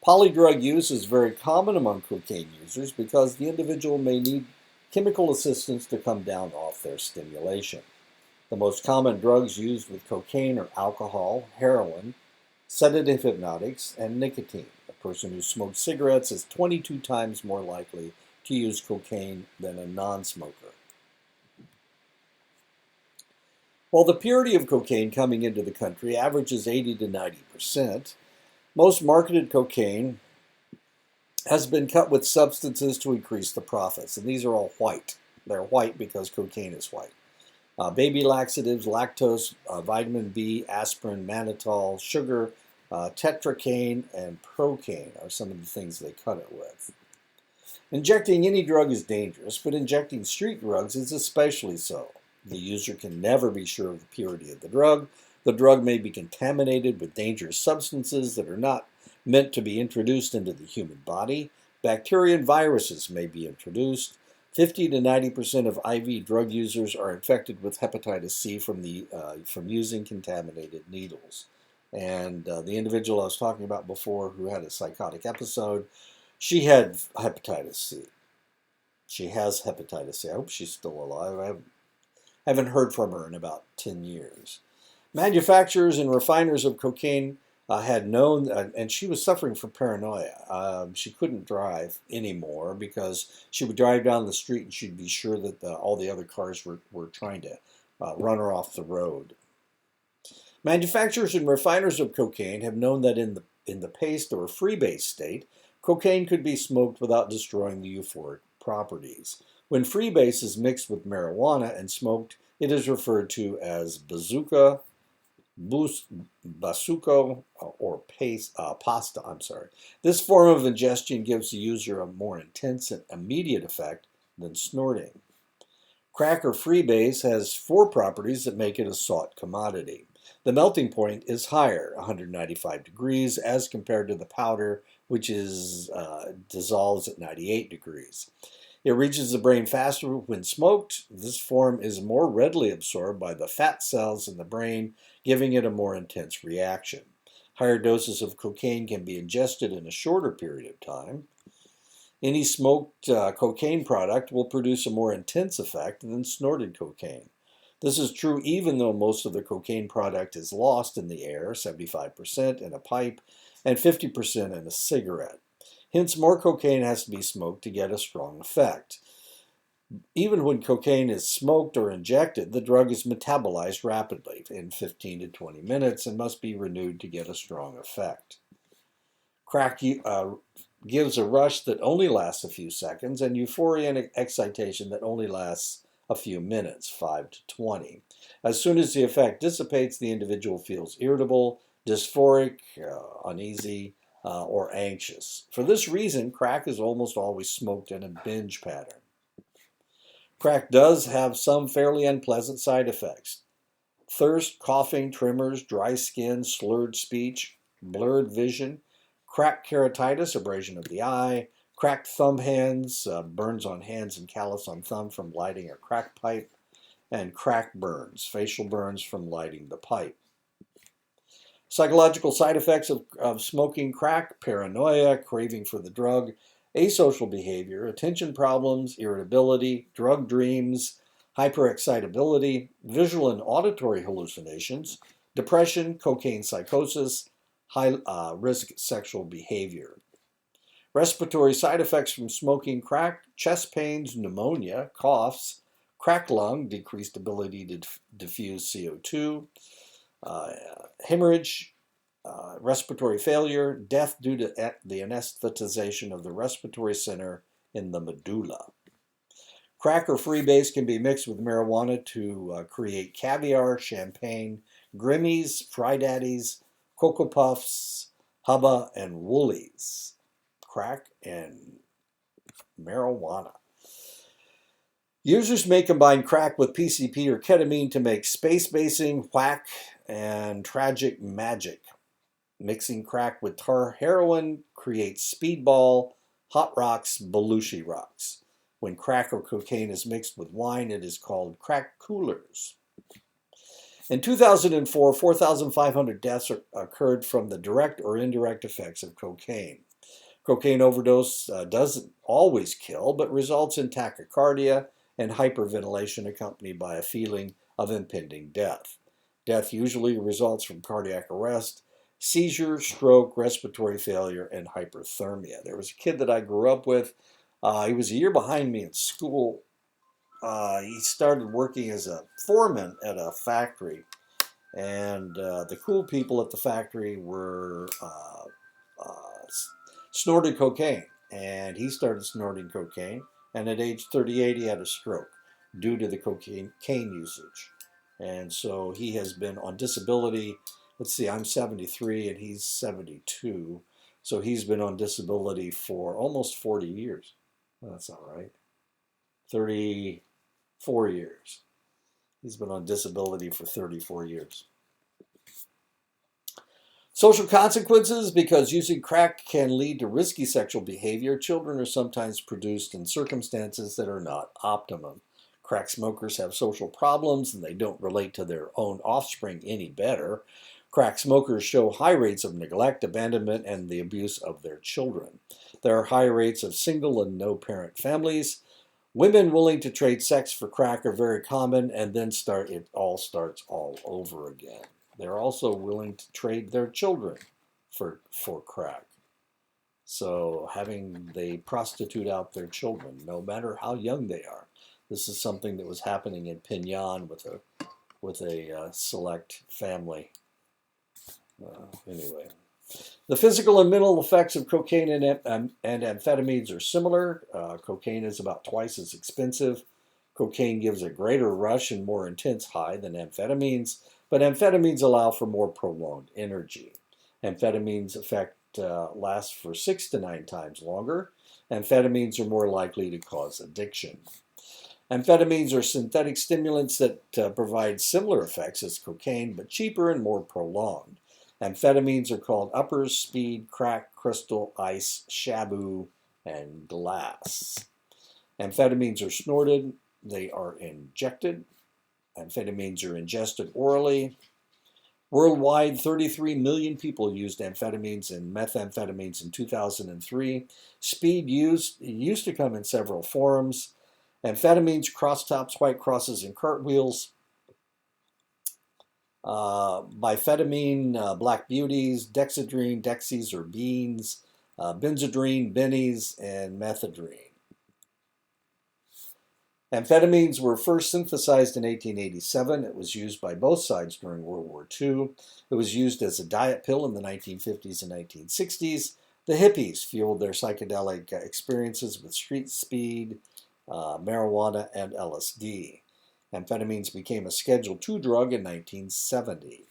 Polydrug use is very common among cocaine users because the individual may need chemical assistance to come down off their stimulation. The most common drugs used with cocaine are alcohol, heroin, sedative hypnotics, and nicotine. A person who smokes cigarettes is 22 times more likely to use cocaine than a non-smoker. While the purity of cocaine coming into the country averages 80 to 90%, most marketed cocaine has been cut with substances to increase the profits, and these are all white. They're white because cocaine is white. Baby laxatives, lactose, vitamin B, aspirin, mannitol, sugar, tetracaine, and procaine are some of the things they cut it with. Injecting any drug is dangerous, but injecting street drugs is especially so. The user can never be sure of the purity of the drug. The drug may be contaminated with dangerous substances that are not meant to be introduced into the human body. Bacteria and viruses may be introduced. 50 to 90% of IV drug users are infected with hepatitis C from using contaminated needles. And the individual I was talking about before who had a psychotic episode, she had hepatitis C. She has hepatitis C. I hope she's still alive. I haven't heard from her in about 10 years. Manufacturers and refiners of cocaine had known, and she was suffering from paranoia. She couldn't drive anymore because she would drive down the street and she'd be sure that all the other cars were trying to run her off the road. Manufacturers and refiners of cocaine have known that in the paste or freebase state, cocaine could be smoked without destroying the euphoric properties. When freebase is mixed with marijuana and smoked, it is referred to as bazooka, basuco, or pasta. This form of ingestion gives the user a more intense and immediate effect than snorting. Crack or freebase has 4 properties that make it a sought commodity. The melting point is higher, 195 degrees, as compared to the powder, which dissolves at 98 degrees. It reaches the brain faster when smoked. This form is more readily absorbed by the fat cells in the brain, giving it a more intense reaction. Higher doses of cocaine can be ingested in a shorter period of time. Any smoked cocaine product will produce a more intense effect than snorted cocaine. This is true even though most of the cocaine product is lost in the air, 75% in a pipe and 50% in a cigarette. Hence, more cocaine has to be smoked to get a strong effect. Even when cocaine is smoked or injected, the drug is metabolized rapidly in 15 to 20 minutes and must be renewed to get a strong effect. Crack gives a rush that only lasts a few seconds and euphoria and excitation that only lasts a few minutes, 5 to 20. As soon as the effect dissipates, the individual feels irritable, dysphoric, uneasy, or anxious. For this reason, crack is almost always smoked in a binge pattern. Crack does have some fairly unpleasant side effects. Thirst, coughing, tremors, dry skin, slurred speech, blurred vision, crack keratitis, abrasion of the eye, cracked thumb hands, burns on hands and callus on thumb from lighting a crack pipe, and crack burns, facial burns from lighting the pipe. Psychological side effects of smoking crack: paranoia, craving for the drug, asocial behavior, attention problems, irritability, drug dreams, hyperexcitability, visual and auditory hallucinations, depression, cocaine psychosis, high-risk sexual behavior. Respiratory side effects from smoking crack: chest pains, pneumonia, coughs, cracked lung, decreased ability to diffuse CO2, hemorrhage, respiratory failure, death due to the anesthetization of the respiratory center in the medulla. Crack or freebase can be mixed with marijuana to create caviar, champagne, Grimmies, Fry Daddies, Cocoa Puffs, Hubba, and Woolies. Crack and marijuana. Users may combine crack with PCP or ketamine to make space basing, whack, and tragic magic. Mixing crack with tar heroin creates speedball, hot rocks, Belushi rocks. When crack or cocaine is mixed with wine, it is called crack coolers. In 2004, 4,500 deaths occurred from the direct or indirect effects of cocaine. Cocaine overdose doesn't always kill, but results in tachycardia and hyperventilation accompanied by a feeling of impending death. Death usually results from cardiac arrest, seizure, stroke, respiratory failure, and hyperthermia. There was a kid that I grew up with. He was a year behind me in school. He started working as a foreman at a factory, and the cool people at the factory were snorted cocaine, and he started snorting cocaine. And at age 38, he had a stroke due to the cocaine usage. And so he has been on disability. Let's see, I'm 73 and he's 72. So he's been on disability for almost 40 years. Well, that's not right. 34 years. He's been on disability for 34 years. Social consequences: because using crack can lead to risky sexual behavior, children are sometimes produced in circumstances that are not optimum. Crack smokers have social problems and they don't relate to their own offspring any better. Crack smokers show high rates of neglect, abandonment, and the abuse of their children. There are high rates of single and no-parent families. Women willing to trade sex for crack are very common, and then it all starts all over again. They're also willing to trade their children for crack. So they prostitute out their children, no matter how young they are. This is something that was happening in Pinyan with a select family. Anyway, the physical and mental effects of cocaine and amphetamines are similar. Cocaine is about twice as expensive. Cocaine gives a greater rush and more intense high than amphetamines, but amphetamines allow for more prolonged energy. Amphetamines' effect lasts for 6 to 9 times longer. Amphetamines are more likely to cause addiction. Amphetamines are synthetic stimulants that provide similar effects as cocaine, but cheaper and more prolonged. Amphetamines are called uppers, speed, crack, crystal, ice, shabu, and glass. Amphetamines are snorted. They are injected. Amphetamines are ingested orally. Worldwide, 33 million people used amphetamines and methamphetamines in 2003. Speed used to come in several forms. Amphetamines, crosstops, white crosses, and cartwheels. Biphetamine, black beauties, dexedrine, dexies or beans, benzedrine, bennies, and methadrine. Amphetamines were first synthesized in 1887. It was used by both sides during World War II. It was used as a diet pill in the 1950s and 1960s. The hippies fueled their psychedelic experiences with street speed, marijuana, and LSD. Amphetamines became a Schedule II drug in 1970.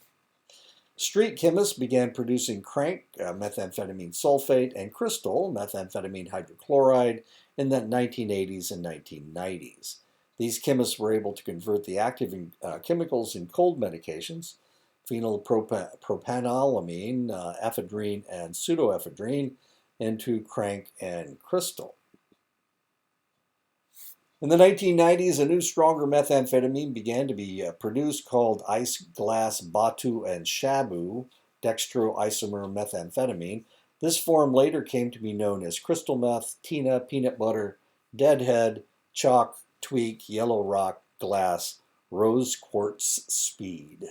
Street chemists began producing crank, methamphetamine sulfate, and crystal, methamphetamine hydrochloride, in the 1980s and 1990s. These chemists were able to convert the active chemicals in cold medications, phenylpropanolamine, ephedrine, and pseudoephedrine, into crank and crystal. In the 1990s, a new, stronger methamphetamine began to be produced called ice, glass, batu, and shabu, dextroisomer methamphetamine. This form later came to be known as crystal meth, tina, peanut butter, deadhead, chalk, tweak, yellow rock, glass, rose quartz, speed.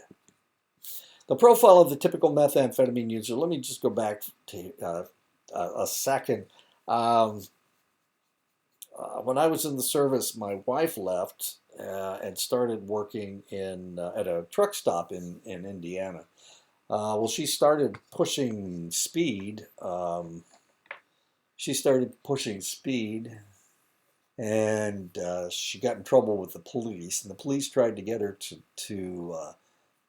The profile of the typical methamphetamine user, let me just go back to a second. When I was in the service, my wife left and started working at a truck stop in Indiana. Well, she started pushing speed. And she got in trouble with the police. And the police tried to get her to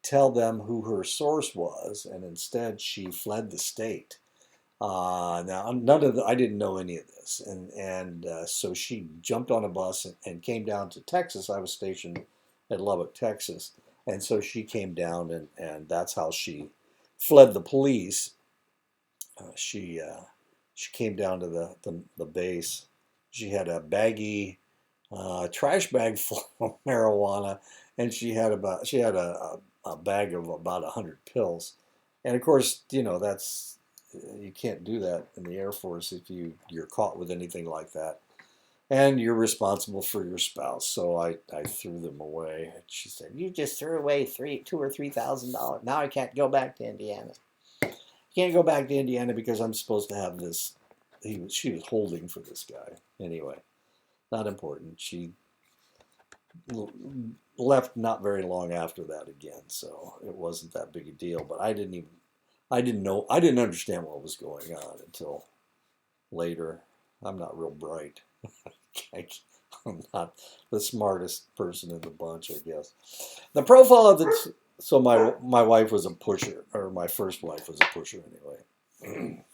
tell them who her source was, and instead she fled the state. Now, I didn't know any of this, and so she jumped on a bus and came down to Texas. I was stationed at Lubbock, Texas, and so she came down, and that's how she fled the police. She came down to the base. She had a baggie, trash bag full of marijuana, and she had a bag of about 100 pills, and of course, you can't do that in the Air Force if you're caught with anything like that. and you're responsible for your spouse. So I threw them away. And she said, "You just threw away $2,000 or $3,000. Now I can't go back to Indiana. Can't go back to Indiana because I'm supposed to have this." She was holding for this guy. Anyway, not important. She left not very long after that again, so it wasn't that big a deal. But I didn't understand what was going on until later. I'm not real bright. I'm not the smartest person in the bunch, I guess. The profile of so my wife was a pusher, or my first wife was a pusher anyway.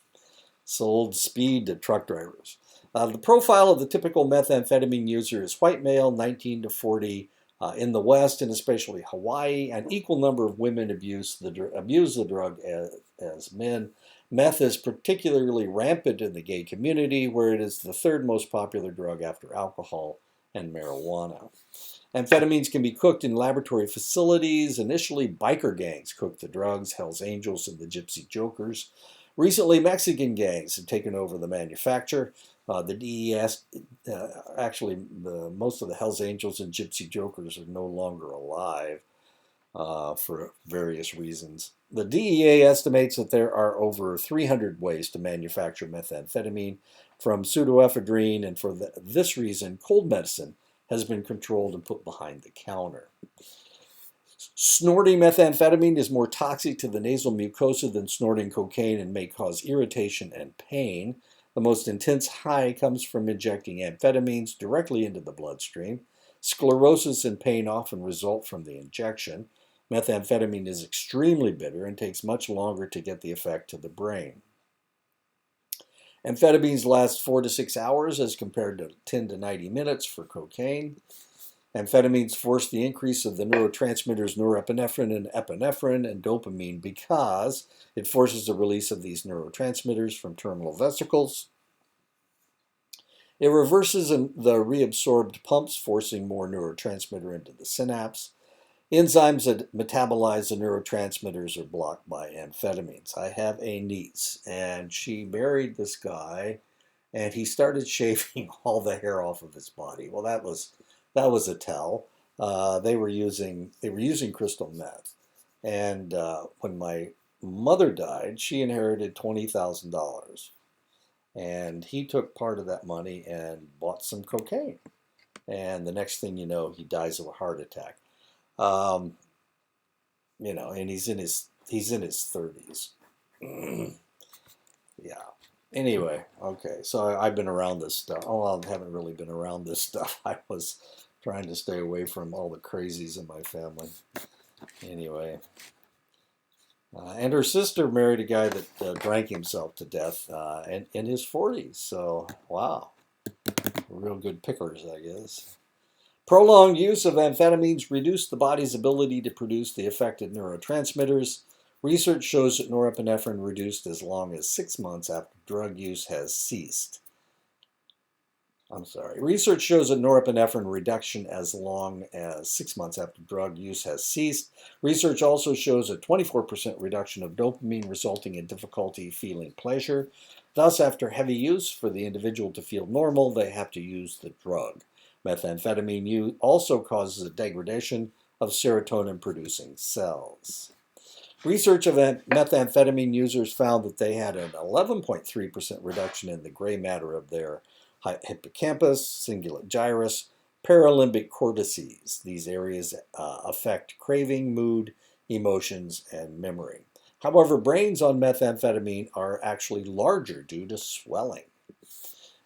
Sold speed to truck drivers. The profile of the typical methamphetamine user is white male, 19 to 40, in the West and especially Hawaii. An equal number of women abuse the drug as men. Meth is particularly rampant in the gay community, where it is the third most popular drug after alcohol and marijuana. Amphetamines can be cooked in laboratory facilities. Initially, biker gangs cooked the drugs, Hells Angels and the Gypsy Jokers. Recently, Mexican gangs have taken over the manufacture. The DES, most of the Hells Angels and Gypsy Jokers are no longer alive for various reasons. The DEA estimates that there are over 300 ways to manufacture methamphetamine from pseudoephedrine, and for this reason, cold medicine has been controlled and put behind the counter. Snorting methamphetamine is more toxic to the nasal mucosa than snorting cocaine and may cause irritation and pain. The most intense high comes from injecting amphetamines directly into the bloodstream. Sclerosis and pain often result from the injection. Methamphetamine is extremely bitter and takes much longer to get the effect to the brain. Amphetamines last 4 to 6 hours as compared to 10 to 90 minutes for cocaine. Amphetamines force the increase of the neurotransmitters norepinephrine and epinephrine and dopamine because it forces the release of these neurotransmitters from terminal vesicles. It reverses the reabsorbed pumps, forcing more neurotransmitter into the synapse. Enzymes that metabolize the neurotransmitters are blocked by amphetamines. I have a niece, and she married this guy, and he started shaving all the hair off of his body. Well, that was a tell. They were using crystal meth, and when my mother died, she inherited $20,000, and he took part of that money and bought some cocaine. And the next thing you know, he dies of a heart attack. And he's in his 30s. Yeah. Anyway, okay. So I've been around this stuff. Oh, I haven't really been around this stuff. I was trying to stay away from all the crazies in my family. Anyway. And her sister married a guy that drank himself to death in his 40s. So, wow. Real good pickers, I guess. Prolonged use of amphetamines reduced the body's ability to produce the affected neurotransmitters. Research shows that norepinephrine reduced as long as 6 months after drug use has ceased. Research shows that norepinephrine reduction as long as 6 months after drug use has ceased. Research also shows a 24% reduction of dopamine, resulting in difficulty feeling pleasure. Thus, after heavy use, for the individual to feel normal, they have to use the drug. Methamphetamine also causes a degradation of serotonin-producing cells. Research of methamphetamine users found that they had an 11.3% reduction in the gray matter of their hippocampus, cingulate gyrus, paralimbic cortices. These areas affect craving, mood, emotions, and memory. However, brains on methamphetamine are actually larger due to swelling.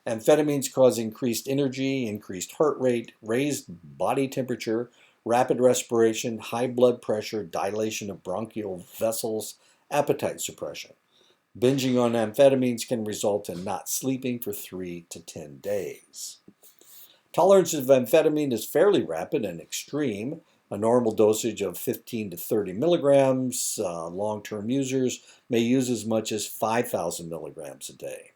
Amphetamines cause increased energy, increased heart rate, raised body temperature, rapid respiration, high blood pressure, dilation of bronchial vessels, appetite suppression. Binging on amphetamines can result in not sleeping for 3 to 10 days. Tolerance of amphetamine is fairly rapid and extreme. A normal dosage of 15 to 30 milligrams. Long-term users may use as much as 5,000 milligrams a day.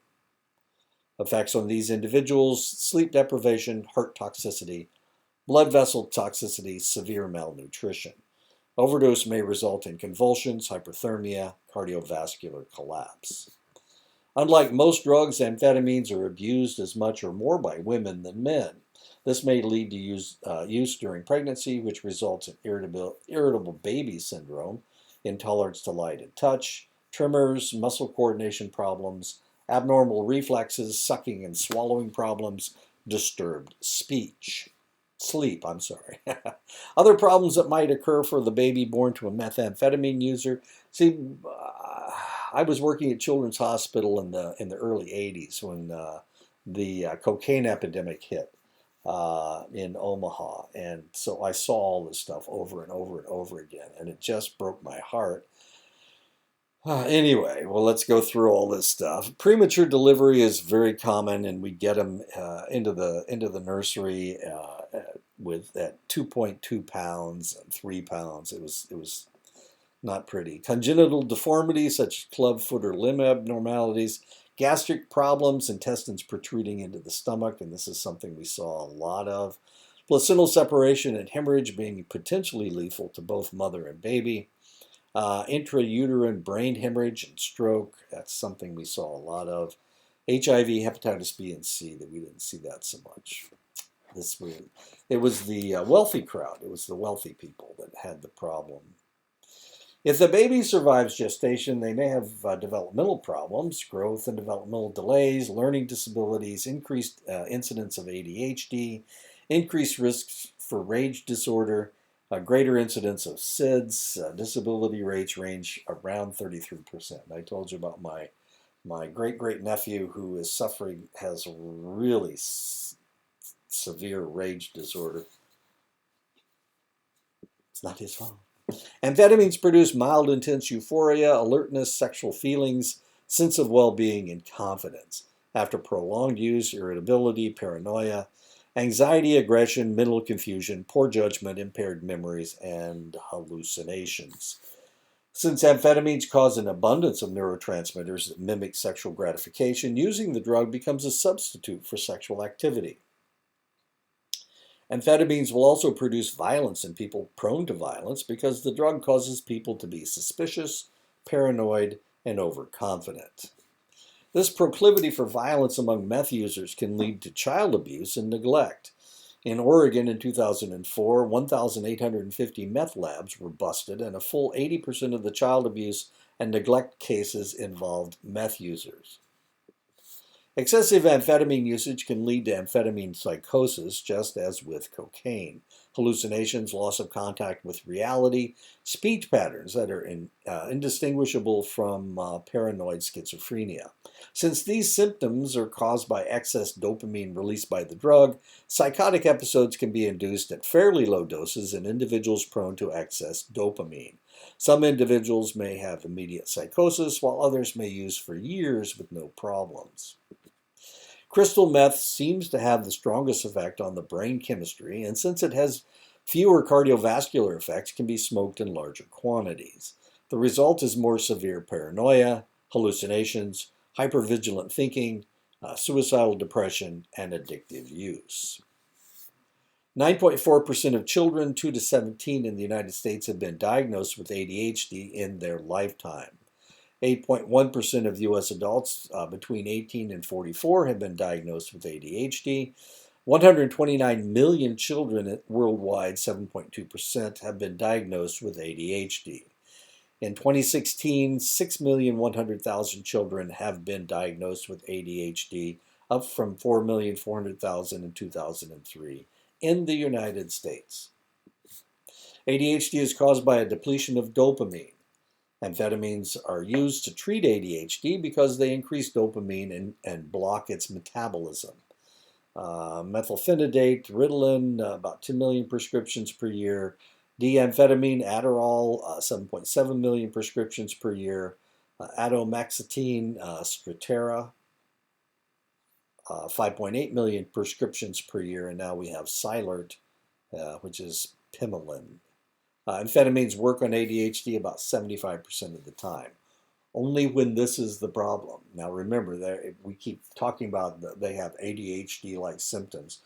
Effects on these individuals: sleep deprivation, heart toxicity, blood vessel toxicity, severe malnutrition. Overdose may result in convulsions, hyperthermia, cardiovascular collapse. Unlike most drugs, amphetamines are abused as much or more by women than men. This may lead to use during pregnancy, which results in irritable baby syndrome, intolerance to light and touch, tremors, muscle coordination problems, abnormal reflexes, sucking and swallowing problems, disturbed sleep, I'm sorry. Other problems that might occur for the baby born to a methamphetamine user. See, I was working at Children's Hospital in the early 80s when the cocaine epidemic hit in Omaha. And so I saw all this stuff over and over and over again, and it just broke my heart. Anyway, well, let's go through all this stuff. Premature delivery is very common, and we get them into the nursery with at 2.2 pounds and 3 pounds. It was not pretty. Congenital deformities such as clubfoot or limb abnormalities, gastric problems, intestines protruding into the stomach, and this is something we saw a lot of. Placental separation and hemorrhage being potentially lethal to both mother and baby. Intrauterine brain hemorrhage and stroke, that's something we saw a lot of. HIV, hepatitis B and C, that we didn't see that so much. It was the wealthy crowd, it was the wealthy people that had the problem. If the baby survives gestation, they may have developmental problems, growth and developmental delays, learning disabilities, increased incidence of ADHD, increased risks for rage disorder, a greater incidence of SIDS. Disability rates range around 33%. I told you about my great nephew who is suffering, has really severe rage disorder. It's not his fault. Amphetamines produce mild, intense euphoria, alertness, sexual feelings, sense of well-being, and confidence. After prolonged use, irritability, paranoia, anxiety, aggression, mental confusion, poor judgment, impaired memories, and hallucinations. Since amphetamines cause an abundance of neurotransmitters that mimic sexual gratification, using the drug becomes a substitute for sexual activity. Amphetamines will also produce violence in people prone to violence because the drug causes people to be suspicious, paranoid, and overconfident. This proclivity for violence among meth users can lead to child abuse and neglect. In Oregon in 2004, 1,850 meth labs were busted, and a full 80% of the child abuse and neglect cases involved meth users. Excessive amphetamine usage can lead to amphetamine psychosis, just as with cocaine. Hallucinations, loss of contact with reality, speech patterns that are indistinguishable from paranoid schizophrenia. Since these symptoms are caused by excess dopamine released by the drug, psychotic episodes can be induced at fairly low doses in individuals prone to excess dopamine. Some individuals may have immediate psychosis, while others may use for years with no problems. Crystal meth seems to have the strongest effect on the brain chemistry, and since it has fewer cardiovascular effects, can be smoked in larger quantities. The result is more severe paranoia, hallucinations, hypervigilant thinking, suicidal depression, and addictive use. 9.4% of children 2 to 17 in the United States have been diagnosed with ADHD in their lifetime. 8.1% of U.S. adults between 18 and 44 have been diagnosed with ADHD. 129 million children worldwide, 7.2%, have been diagnosed with ADHD. In 2016, 6,100,000 children have been diagnosed with ADHD, up from 4,400,000 in 2003 in the United States. ADHD is caused by a depletion of dopamine. Amphetamines are used to treat ADHD because they increase dopamine and block its metabolism. Methylphenidate, Ritalin, about 2 million prescriptions per year. D-amphetamine, Adderall, 7.7 million prescriptions per year. Atomoxetine, Strattera, 5.8 million prescriptions per year. And now we have Cylert, which is Pimelin. Amphetamines work on ADHD about 75% of the time. Only when this is the problem. Now remember, we keep talking about they have ADHD-like symptoms.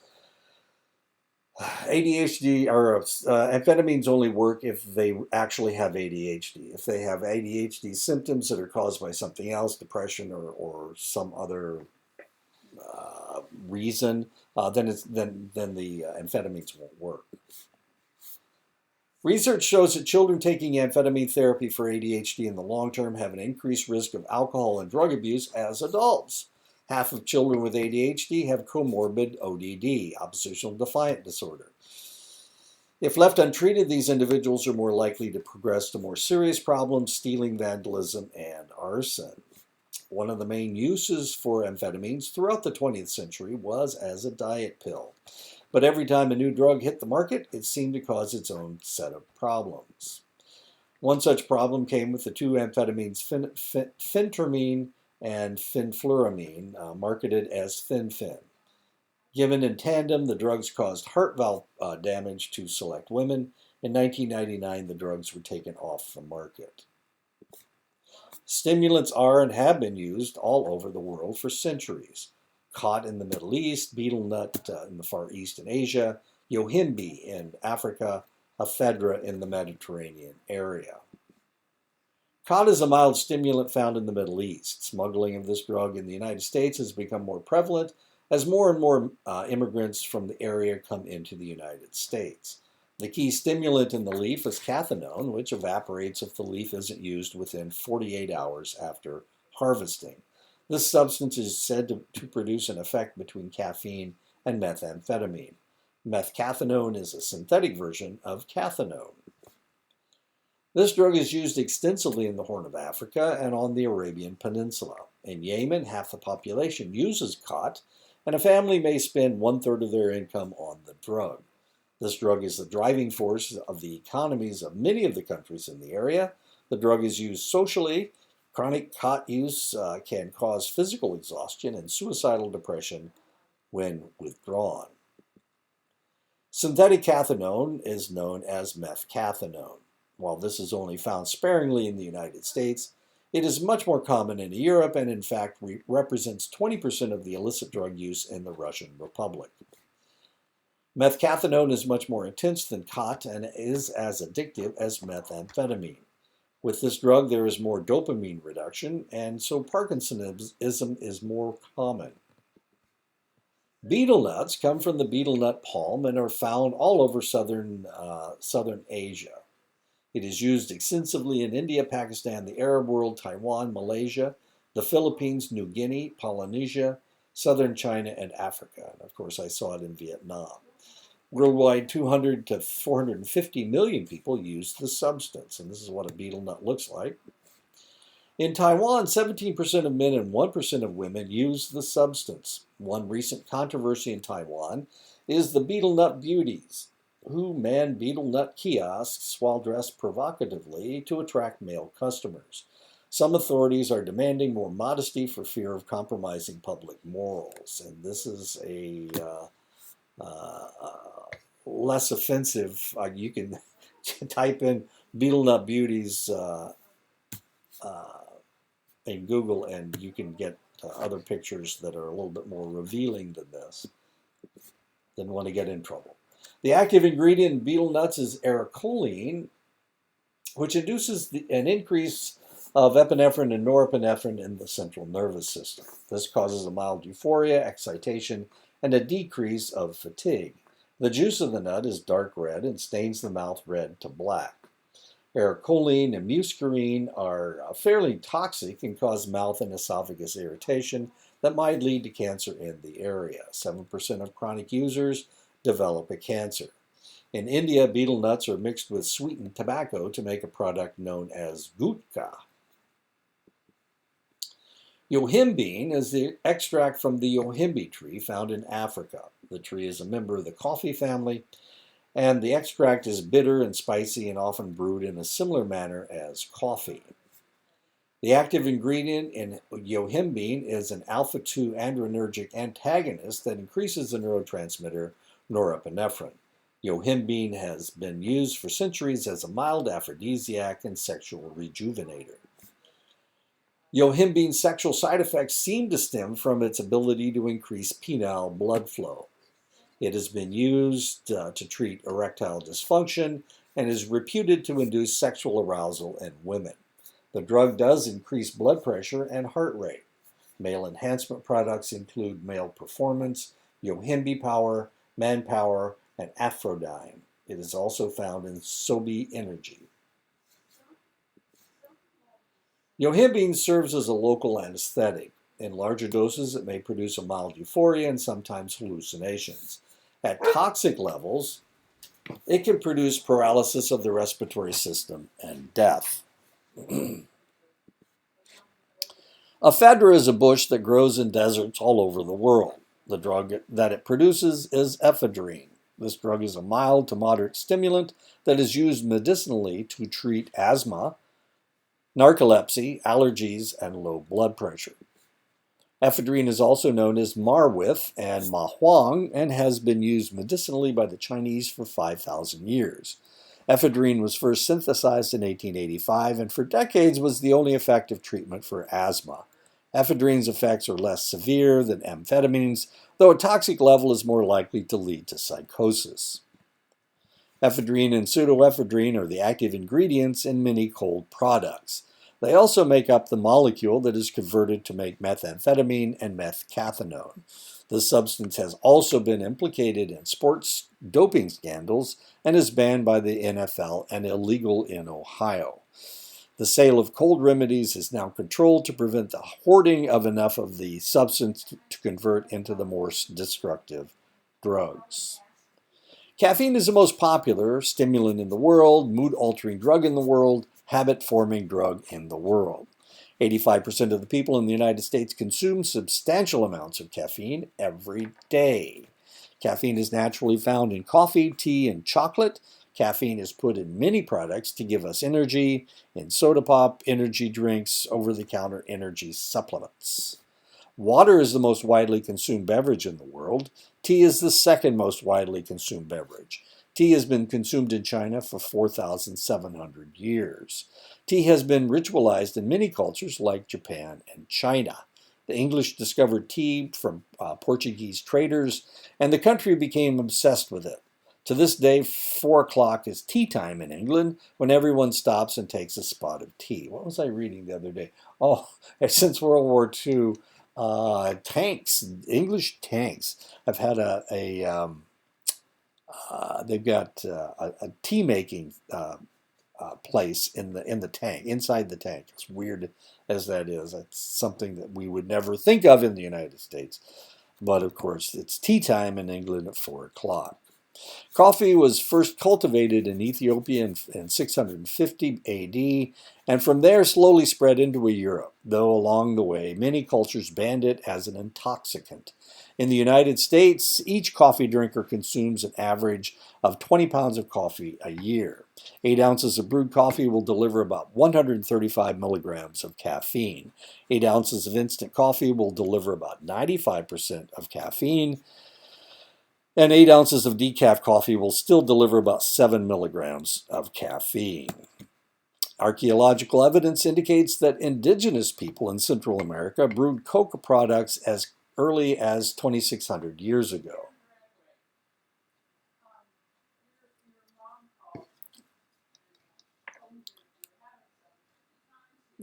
ADHD or amphetamines only work if they actually have ADHD. If they have ADHD symptoms that are caused by something else, depression or some other reason, then the amphetamines won't work. Research shows that children taking amphetamine therapy for ADHD in the long term have an increased risk of alcohol and drug abuse as adults. Half of children with ADHD have comorbid ODD, oppositional defiant disorder. If left untreated, these individuals are more likely to progress to more serious problems, stealing, vandalism, and arson. One of the main uses for amphetamines throughout the 20th century was as a diet pill. But every time a new drug hit the market, it seemed to cause its own set of problems. One such problem came with the two amphetamines phentermine and fenfluramine, marketed as Fen-Phen. Given in tandem, the drugs caused heart valve damage to select women. In 1999, the drugs were taken off the market. Stimulants are and have been used all over the world for centuries. Khat in the Middle East, betel nut in the Far East and Asia, yohimbe in Africa, ephedra in the Mediterranean area. Khat is a mild stimulant found in the Middle East. Smuggling of this drug in the United States has become more prevalent as more and more immigrants from the area come into the United States. The key stimulant in the leaf is cathinone, which evaporates if the leaf isn't used within 48 hours after harvesting. This substance is said to produce an effect between caffeine and methamphetamine. Methcathinone is a synthetic version of cathinone. This drug is used extensively in the Horn of Africa and on the Arabian Peninsula. In Yemen, half the population uses khat, and a family may spend 1/3 of their income on the drug. This drug is the driving force of the economies of many of the countries in the area. The drug is used socially. Chronic khat use can cause physical exhaustion and suicidal depression when withdrawn. Synthetic cathinone is known as methcathinone. While this is only found sparingly in the United States, it is much more common in Europe and in fact represents 20% of the illicit drug use in the Russian Republic. Methcathinone is much more intense than khat and is as addictive as methamphetamine. With this drug, there is more dopamine reduction, and so Parkinsonism is more common. Betel nuts come from the betel nut palm and are found all over southern Asia. It is used extensively in India, Pakistan, the Arab world, Taiwan, Malaysia, the Philippines, New Guinea, Polynesia, southern China, and Africa. And of course, I saw it in Vietnam. Worldwide, 200 to 450 million people use the substance, and this is what a betel nut looks like. In Taiwan, 17% of men and 1% of women use the substance. One recent controversy in Taiwan is the betel nut beauties, who man betel nut kiosks while dressed provocatively to attract male customers. Some authorities are demanding more modesty for fear of compromising public morals, and this is a less offensive. You can type in betel nut beauties in Google, and you can get other pictures that are a little bit more revealing than this. Didn't want to get in trouble. The active ingredient in betel nuts is ericoline, which induces an increase of epinephrine and norepinephrine in the central nervous system. This causes a mild euphoria, excitation, and a decrease of fatigue. The juice of the nut is dark red and stains the mouth red to black. Ericoline and muscarine are fairly toxic and cause mouth and esophagus irritation that might lead to cancer in the area. 7% of chronic users develop a cancer. In India, betel nuts are mixed with sweetened tobacco to make a product known as gutka. Yohimbine is the extract from the yohimbe tree found in Africa. The tree is a member of the coffee family, and the extract is bitter and spicy and often brewed in a similar manner as coffee. The active ingredient in yohimbine is an alpha-2 adrenergic antagonist that increases the neurotransmitter norepinephrine. Yohimbine has been used for centuries as a mild aphrodisiac and sexual rejuvenator. Yohimbine's sexual side effects seem to stem from its ability to increase penile blood flow. It has been used to treat erectile dysfunction and is reputed to induce sexual arousal in women. The drug does increase blood pressure and heart rate. Male enhancement products include male performance, Yohimbe Power, Manpower, and Aphrodine. It is also found in Sobi Energy. Yohimbine serves as a local anesthetic. In larger doses, it may produce a mild euphoria and sometimes hallucinations. At toxic levels, it can produce paralysis of the respiratory system and death. Ephedra is a bush that grows in deserts all over the world. The drug that it produces is ephedrine. This drug is a mild to moderate stimulant that is used medicinally to treat asthma, narcolepsy, allergies, and low blood pressure. Ephedrine is also known as Marwith and Mahuang and has been used medicinally by the Chinese for 5,000 years. Ephedrine was first synthesized in 1885 and for decades was the only effective treatment for asthma. Ephedrine's effects are less severe than amphetamines, though a toxic level is more likely to lead to psychosis. Ephedrine and pseudoephedrine are the active ingredients in many cold products. They also make up the molecule that is converted to make methamphetamine and methcathinone. This substance has also been implicated in sports doping scandals and is banned by the NFL and illegal in Ohio. The sale of cold remedies is now controlled to prevent the hoarding of enough of the substance to convert into the more destructive drugs. Caffeine is the most popular stimulant in the world, mood-altering drug in the world, habit-forming drug in the world. 85% of the people in the United States consume substantial amounts of caffeine every day. Caffeine is naturally found in coffee, tea, and chocolate. Caffeine is put in many products to give us energy, in soda pop, energy drinks, over-the-counter energy supplements. Water is the most widely consumed beverage in the world. Tea is the second most widely consumed beverage. Tea has been consumed in China for 4,700 years. Tea has been ritualized in many cultures like Japan and China. The English discovered tea from Portuguese traders, and the country became obsessed with it. To this day, 4 o'clock is tea time in England when everyone stops and takes a spot of tea. What was I reading the other day? Oh, since World War II, tanks, English tanks, have had they've got a tea making place in the tank, inside the tank. As weird as that is, it's something that we would never think of in the United States. But of course, it's tea time in England at 4 o'clock. Coffee was first cultivated in Ethiopia in 650 AD, and from there slowly spread into Europe, though along the way many cultures banned it as an intoxicant. In the United States, each coffee drinker consumes an average of 20 pounds of coffee a year. 8 ounces of brewed coffee will deliver about 135 milligrams of caffeine. 8 ounces of instant coffee will deliver about 95% of caffeine. And 8 ounces of decaf coffee will still deliver about 7 milligrams of caffeine. Archaeological evidence indicates that indigenous people in Central America brewed coca products as early as 2,600 years ago.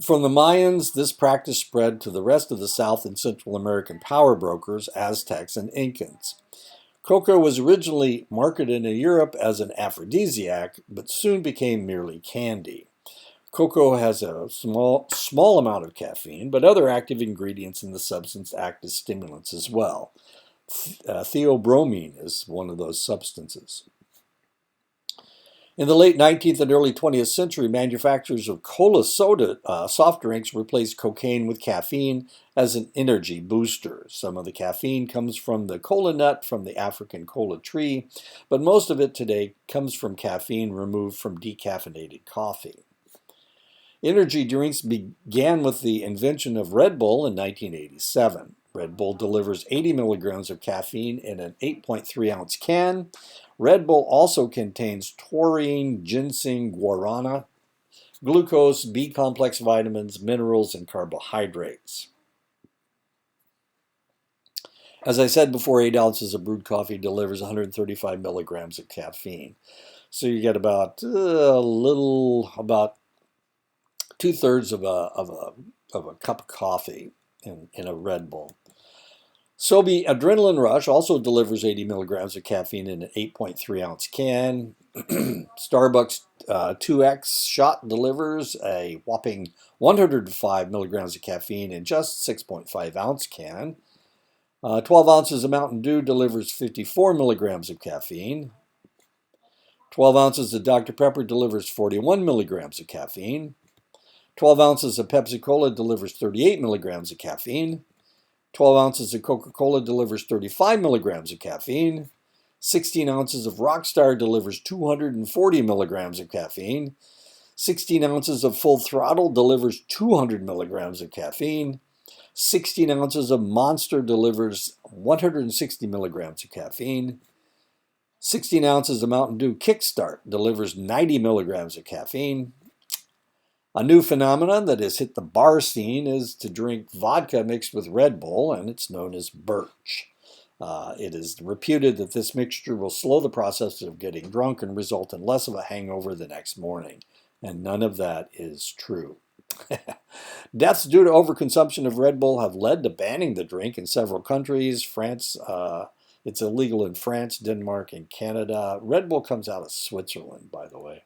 From the Mayans, this practice spread to the rest of the South and Central American power brokers, Aztecs, and Incans. Coca was originally marketed in Europe as an aphrodisiac, but soon became merely candy. Cocoa has a small amount of caffeine, but other active ingredients in the substance act as stimulants as well. Theobromine is one of those substances. In the late 19th and early 20th century, manufacturers of cola soda soft drinks replaced cocaine with caffeine as an energy booster. Some of the caffeine comes from the cola nut from the African cola tree, but most of it today comes from caffeine removed from decaffeinated coffee. Energy drinks began with the invention of Red Bull in 1987. Red Bull delivers 80 milligrams of caffeine in an 8.3-ounce can. Red Bull also contains taurine, ginseng, guarana, glucose, B-complex vitamins, minerals, and carbohydrates. As I said before, 8 ounces of brewed coffee delivers 135 milligrams of caffeine. So you get about about 2/3 of a cup of coffee in a Red Bull. Sobe Adrenaline Rush also delivers 80 milligrams of caffeine in an 8.3-ounce can. Starbucks 2X shot delivers a whopping 105 milligrams of caffeine in just 6.5-ounce can. 12 ounces of Mountain Dew delivers 54 milligrams of caffeine. 12 ounces of Dr. Pepper delivers 41 milligrams of caffeine. 12 ounces of Pepsi Cola delivers 38 milligrams of caffeine. 12 ounces of Coca-Cola delivers 35 milligrams of caffeine. 16 ounces of Rockstar delivers 240 milligrams of caffeine. 16 ounces of Full Throttle delivers 200 milligrams of caffeine. 16 ounces of Monster delivers 160 milligrams of caffeine. 16 ounces of Mountain Dew Kickstart delivers 90 milligrams of caffeine. A new phenomenon that has hit the bar scene is to drink vodka mixed with Red Bull, and it's known as Birch. It is reputed that this mixture will slow the process of getting drunk and result in less of a hangover the next morning. And none of that is true. Deaths due to overconsumption of Red Bull have led to banning the drink in several countries. France, it's illegal in France, Denmark, and Canada. Red Bull comes out of Switzerland, by the way.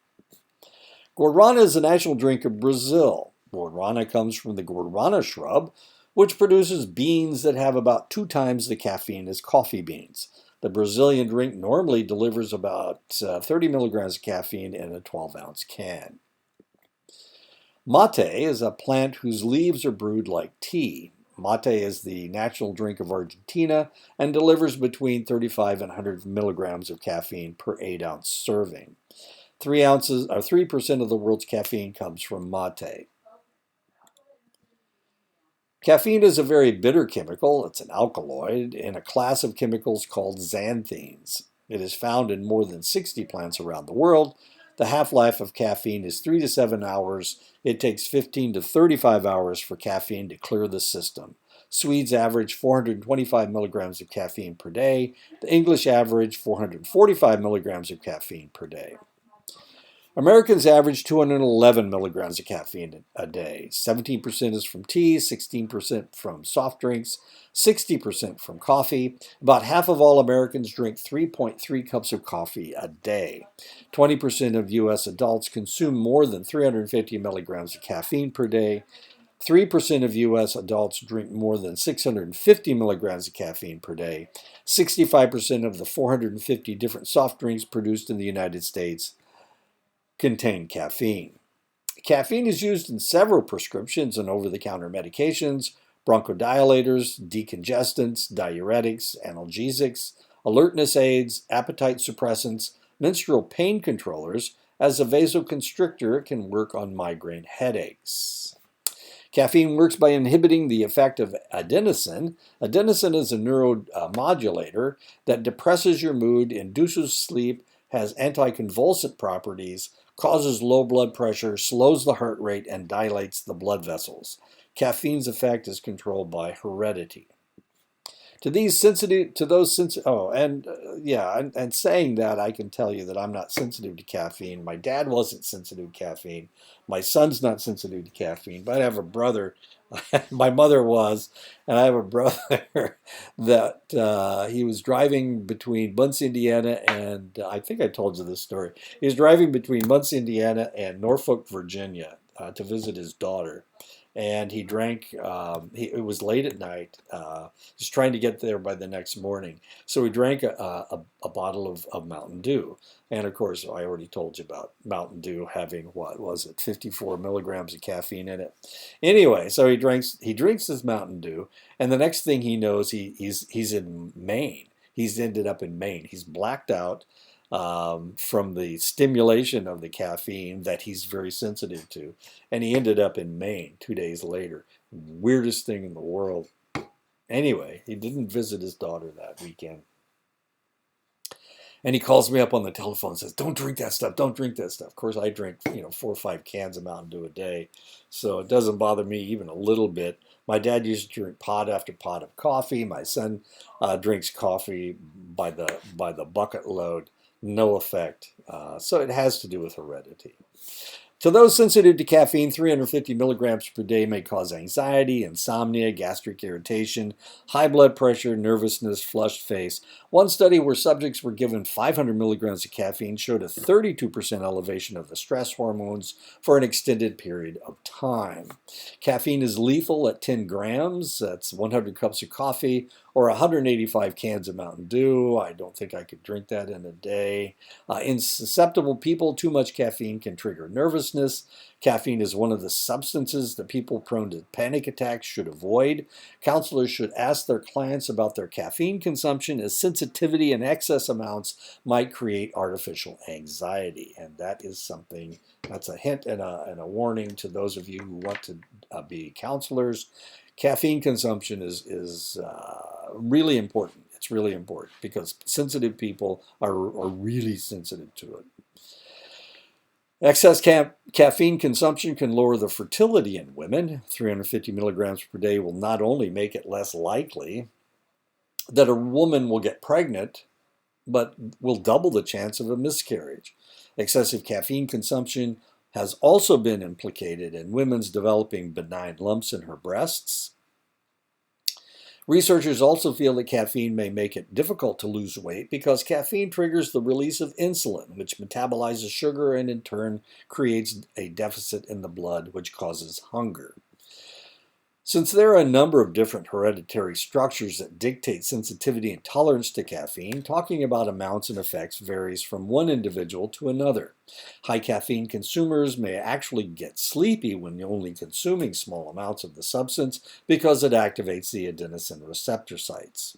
Guarana is the national drink of Brazil. Guarana comes from the guarana shrub, which produces beans that have about 2 times the caffeine as coffee beans. The Brazilian drink normally delivers about 30 milligrams of caffeine in a 12-ounce can. Mate is a plant whose leaves are brewed like tea. Mate is the national drink of Argentina and delivers between 35 and 100 milligrams of caffeine per 8-ounce serving. 3% of the world's caffeine comes from mate. Caffeine is a very bitter chemical. It's an alkaloid in a class of chemicals called xanthines. It is found in more than 60 plants around the world. The half-life of caffeine is 3 to 7 hours. It takes 15 to 35 hours for caffeine to clear the system. Swedes average 425 milligrams of caffeine per day. The English average 445 milligrams of caffeine per day. Americans average 211 milligrams of caffeine a day. 17% is from tea, 16% from soft drinks, 60% from coffee. About half of all Americans drink 3.3 cups of coffee a day. 20% of U.S. adults consume more than 350 milligrams of caffeine per day. 3% of U.S. adults drink more than 650 milligrams of caffeine per day. 65% of the 450 different soft drinks produced in the United States contain caffeine. Caffeine is used in several prescriptions and over-the-counter medications, bronchodilators, decongestants, diuretics, analgesics, alertness aids, appetite suppressants, menstrual pain controllers. As a vasoconstrictor, it can work on migraine headaches. Caffeine works by inhibiting the effect of adenosine. Adenosine is a neuromodulator that depresses your mood, induces sleep, has anticonvulsant properties, causes low blood pressure, slows the heart rate, and dilates the blood vessels. Caffeine's effect is controlled by heredity. And saying that, I can tell you that I'm not sensitive to caffeine. My dad wasn't sensitive to caffeine. My son's not sensitive to caffeine, but I have a brother. My mother was, and I have a brother that he was driving between Muncie, Indiana, and I think I told you this story. He was driving between Muncie, Indiana, and Norfolk, Virginia, to visit his daughter. And he drank, it was late at night. He's trying to get there by the next morning. So he drank a bottle of Mountain Dew. And of course, I already told you about Mountain Dew having, 54 milligrams of caffeine in it. Anyway, so he drinks this Mountain Dew. And the next thing he knows, he's in Maine. He's ended up in Maine. He's blacked out from the stimulation of the caffeine that he's very sensitive to. And he ended up in Maine 2 days later. Weirdest thing in the world. Anyway, he didn't visit his daughter that weekend. And he calls me up on the telephone and says, "Don't drink that stuff. Don't drink that stuff." Of course, I drink 4 or 5 cans of Mountain Dew a day, so it doesn't bother me even a little bit. My dad used to drink pot after pot of coffee. My son drinks coffee by the bucket load. No effect. So it has to do with heredity. To those sensitive to caffeine, 350 milligrams per day may cause anxiety, insomnia, gastric irritation, high blood pressure, nervousness, flushed face. One study where subjects were given 500 milligrams of caffeine showed a 32% elevation of the stress hormones for an extended period of time. Caffeine is lethal at 10 grams. That's 100 cups of coffee or 185 cans of Mountain Dew. I don't think I could drink that in a day. In susceptible people, too much caffeine can trigger nervousness. Caffeine is one of the substances that people prone to panic attacks should avoid. Counselors should ask their clients about their caffeine consumption, as sensitivity in excess amounts might create artificial anxiety. And that is something, that's a hint and a warning to those of you who want to be counselors. Caffeine consumption is really important. It's really important because sensitive people are really sensitive to it. Excess caffeine consumption can lower the fertility in women. 350 milligrams per day will not only make it less likely that a woman will get pregnant, but will double the chance of a miscarriage. Excessive caffeine consumption has also been implicated in women's developing benign lumps in her breasts. Researchers also feel that caffeine may make it difficult to lose weight because caffeine triggers the release of insulin, which metabolizes sugar and in turn creates a deficit in the blood, which causes hunger. Since there are a number of different hereditary structures that dictate sensitivity and tolerance to caffeine, talking about amounts and effects varies from one individual to another. High caffeine consumers may actually get sleepy when only consuming small amounts of the substance because it activates the adenosine receptor sites.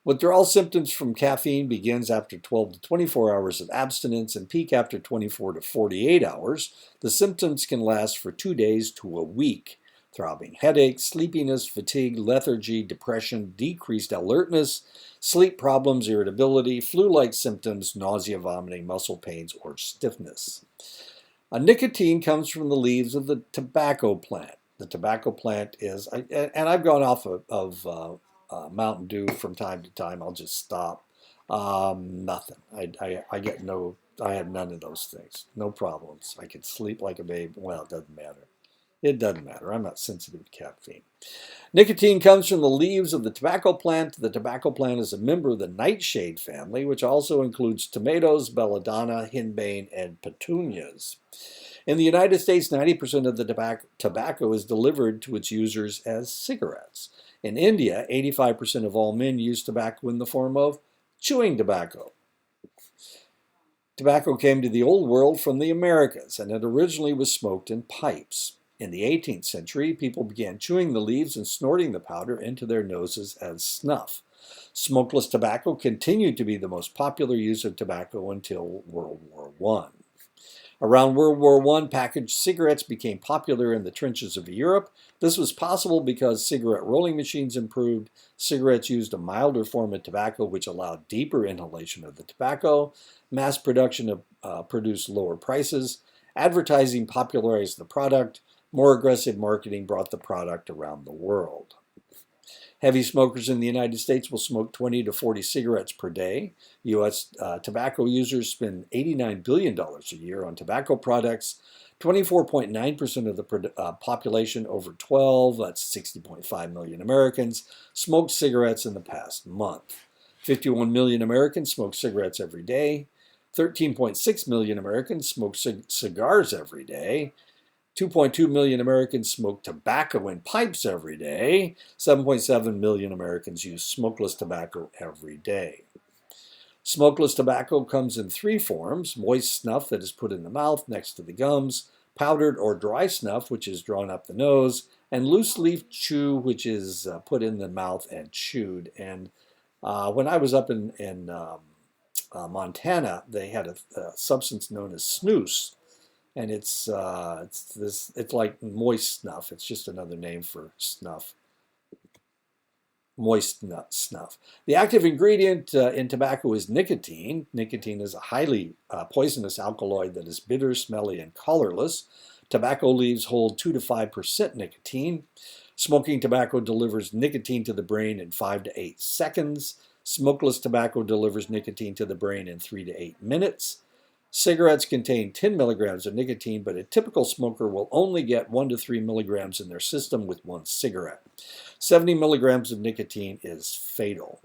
Withdrawal symptoms from caffeine begins after 12 to 24 hours of abstinence and peak after 24 to 48 hours. The symptoms can last for 2 days to a week. Throbbing headaches, sleepiness, fatigue, lethargy, depression, decreased alertness, sleep problems, irritability, flu-like symptoms, nausea, vomiting, muscle pains, or stiffness. Nicotine comes from the leaves of the tobacco plant. The tobacco plant is, and I've gone off of Mountain Dew from time to time. I'll just stop. Nothing. I get no. I have none of those things. No problems. I can sleep like a babe. Well, it doesn't matter. It doesn't matter. I'm not sensitive to caffeine. Nicotine comes from the leaves of the tobacco plant. The tobacco plant is a member of the nightshade family, which also includes tomatoes, belladonna, henbane, and petunias. In the United States, 90% of the tobacco is delivered to its users as cigarettes. In India, 85% of all men use tobacco in the form of chewing tobacco. Tobacco came to the Old World from the Americas, and it originally was smoked in pipes. In the 18th century, people began chewing the leaves and snorting the powder into their noses as snuff. Smokeless tobacco continued to be the most popular use of tobacco until World War I. Around World War I, packaged cigarettes became popular in the trenches of Europe. This was possible because cigarette rolling machines improved. Cigarettes used a milder form of tobacco, which allowed deeper inhalation of the tobacco. Mass production produced lower prices. Advertising popularized the product. More aggressive marketing brought the product around the world. Heavy smokers in the United States will smoke 20 to 40 cigarettes per day. U.S. Tobacco users spend $89 billion a year on tobacco products. 24.9% of the population over 12, that's 60.5 million Americans, smoked cigarettes in the past month. 51 million Americans smoke cigarettes every day. 13.6 million Americans smoke cigars every day. 2.2 million Americans smoke tobacco in pipes every day. 7.7 million Americans use smokeless tobacco every day. Smokeless tobacco comes in 3 forms: moist snuff that is put in the mouth next to the gums, powdered or dry snuff, which is drawn up the nose, and loose leaf chew, which is put in the mouth and chewed. And when I was up in Montana, they had a substance known as snus. And it's like moist snuff. It's just another name for snuff. moist snuff. The active ingredient in tobacco is nicotine. Nicotine is a highly poisonous alkaloid that is bitter, smelly, and colorless. Tobacco leaves hold 2 to 5% nicotine. Smoking tobacco delivers nicotine to the brain in 5 to 8 seconds. Smokeless tobacco delivers nicotine to the brain in 3 to 8 minutes. Cigarettes contain 10 milligrams of nicotine, but a typical smoker will only get 1 to 3 milligrams in their system with one cigarette. 70 milligrams of nicotine is fatal.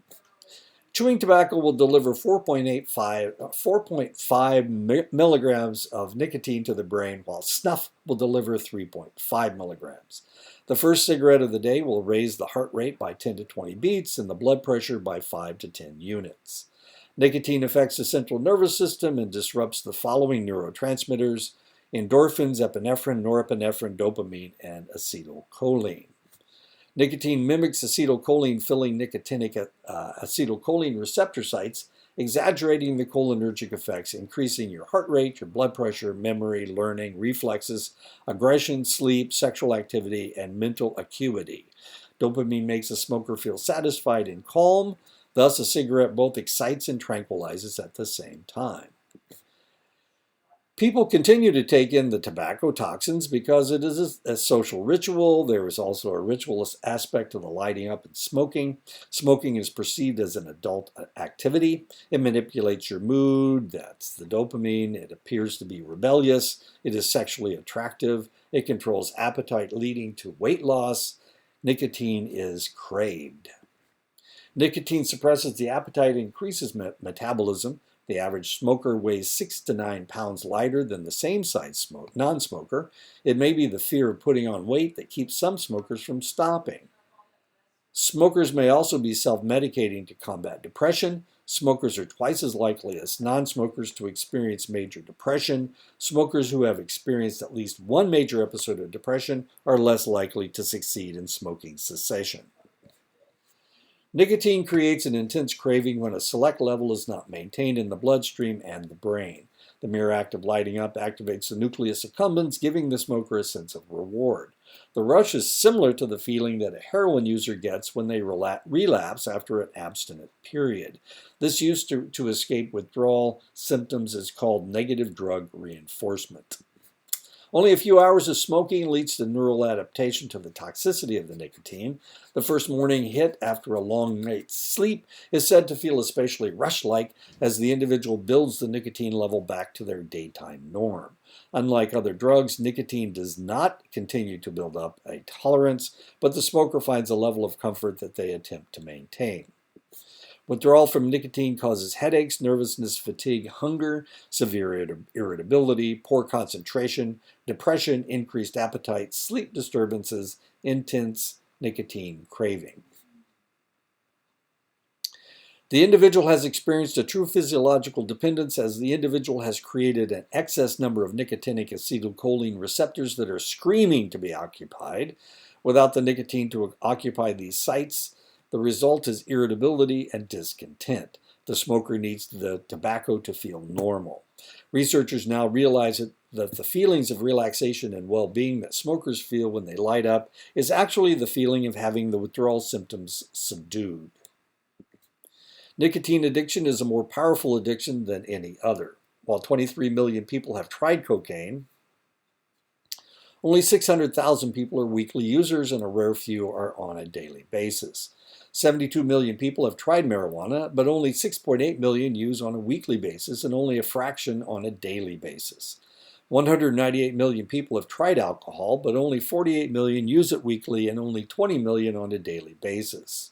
Chewing tobacco will deliver 4.5 milligrams of nicotine to the brain, while snuff will deliver 3.5 milligrams. The first cigarette of the day will raise the heart rate by 10 to 20 beats and the blood pressure by 5 to 10 units. Nicotine affects the central nervous system and disrupts the following neurotransmitters: endorphins, epinephrine, norepinephrine, dopamine, and acetylcholine. Nicotine mimics acetylcholine-filling nicotinic acetylcholine receptor sites, exaggerating the cholinergic effects, increasing your heart rate, your blood pressure, memory, learning, reflexes, aggression, sleep, sexual activity, and mental acuity. Dopamine makes a smoker feel satisfied and calm. Thus, a cigarette both excites and tranquilizes at the same time. People continue to take in the tobacco toxins because it is a social ritual. There is also a ritualist aspect to the lighting up and smoking. Smoking is perceived as an adult activity. It manipulates your mood. That's the dopamine. It appears to be rebellious. It is sexually attractive. It controls appetite, leading to weight loss. Nicotine is craved. Nicotine suppresses the appetite and increases metabolism. The average smoker weighs 6 to 9 pounds lighter than the same size non-smoker. It may be the fear of putting on weight that keeps some smokers from stopping. Smokers may also be self-medicating to combat depression. Smokers are twice as likely as non-smokers to experience major depression. Smokers who have experienced at least one major episode of depression are less likely to succeed in smoking cessation. Nicotine creates an intense craving when a select level is not maintained in the bloodstream and the brain. The mere act of lighting up activates the nucleus accumbens, giving the smoker a sense of reward. The rush is similar to the feeling that a heroin user gets when they relapse after an abstinent period. This use to escape withdrawal symptoms is called negative drug reinforcement. Only a few hours of smoking leads to neural adaptation to the toxicity of the nicotine. The first morning hit after a long night's sleep is said to feel especially rush-like as the individual builds the nicotine level back to their daytime norm. Unlike other drugs, nicotine does not continue to build up a tolerance, but the smoker finds a level of comfort that they attempt to maintain. Withdrawal from nicotine causes headaches, nervousness, fatigue, hunger, severe irritability, poor concentration, depression, increased appetite, sleep disturbances, intense nicotine craving. The individual has experienced a true physiological dependence as the individual has created an excess number of nicotinic acetylcholine receptors that are screaming to be occupied. Without the nicotine to occupy these sites, the result is irritability and discontent. The smoker needs the tobacco to feel normal. Researchers now realize that the feelings of relaxation and well-being that smokers feel when they light up is actually the feeling of having the withdrawal symptoms subdued. Nicotine addiction is a more powerful addiction than any other. While 23 million people have tried cocaine, only 600,000 people are weekly users and a rare few are on a daily basis. 72 million people have tried marijuana, but only 6.8 million use on a weekly basis and only a fraction on a daily basis. 198 million people have tried alcohol, but only 48 million use it weekly and only 20 million on a daily basis.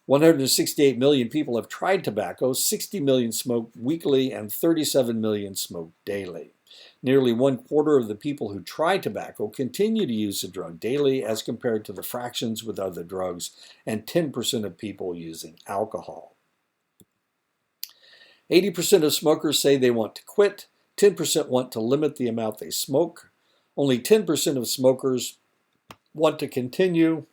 168 million people have tried tobacco, 60 million smoke weekly, and 37 million smoke daily. Nearly 1/4 of the people who try tobacco continue to use the drug daily as compared to the fractions with other drugs and 10% of people using alcohol. 80% of smokers say they want to quit, 10% want to limit the amount they smoke. Only 10% of smokers want to continue,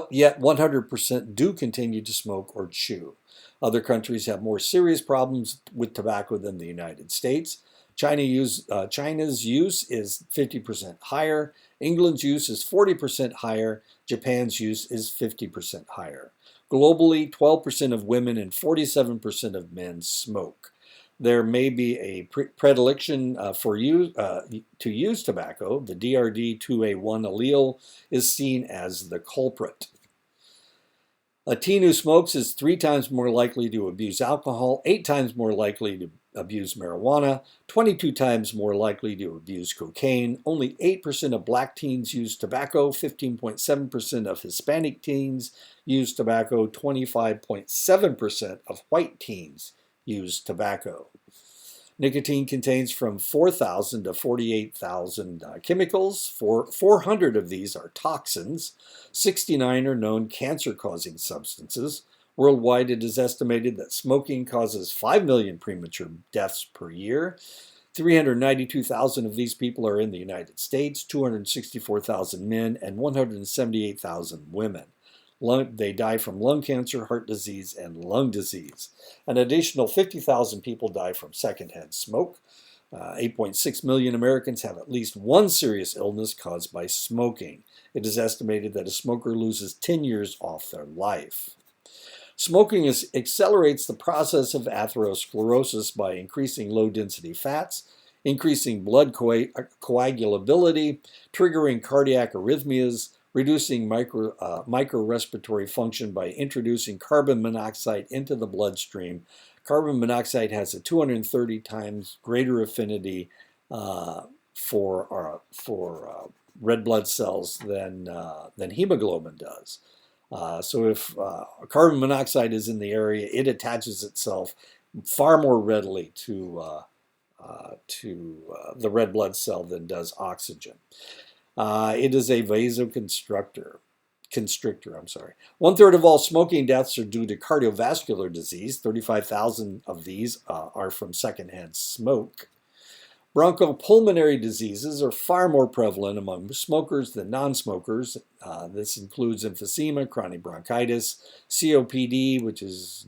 yet 100% do continue to smoke or chew. Other countries have more serious problems with tobacco than the United States. China's use is 50% higher. England's use is 40% higher. Japan's use is 50% higher. Globally, 12% of women and 47% of men smoke. There may be a predilection to use tobacco. The DRD2A1 allele is seen as the culprit. A teen who smokes is 3 times more likely to abuse alcohol, 8 times more likely to abuse marijuana, 22 times more likely to abuse cocaine. Only 8% of black teens use tobacco, 15.7% of Hispanic teens use tobacco, 25.7% of white teens use tobacco. Nicotine contains from 4,000 to 48,000 chemicals. 400 of these are toxins. 69 are known cancer-causing substances. Worldwide, it is estimated that smoking causes 5 million premature deaths per year. 392,000 of these people are in the United States, 264,000 men, and 178,000 women. They die from lung cancer, heart disease, and lung disease. An additional 50,000 people die from secondhand smoke. 8.6 million Americans have at least one serious illness caused by smoking. It is estimated that a smoker loses 10 years off their life. Smoking accelerates the process of atherosclerosis by increasing low-density fats, increasing blood coagulability, triggering cardiac arrhythmias, reducing microrespiratory function by introducing carbon monoxide into the bloodstream. Carbon monoxide has a 230 times greater affinity for red blood cells than hemoglobin does. So if carbon monoxide is in the area, it attaches itself far more readily to the red blood cell than does oxygen. It is a vasoconstrictor. 1/3 of all smoking deaths are due to cardiovascular disease. 35,000 of these are from secondhand smoke. Bronchopulmonary diseases are far more prevalent among smokers than non-smokers. This includes emphysema, chronic bronchitis, COPD, which is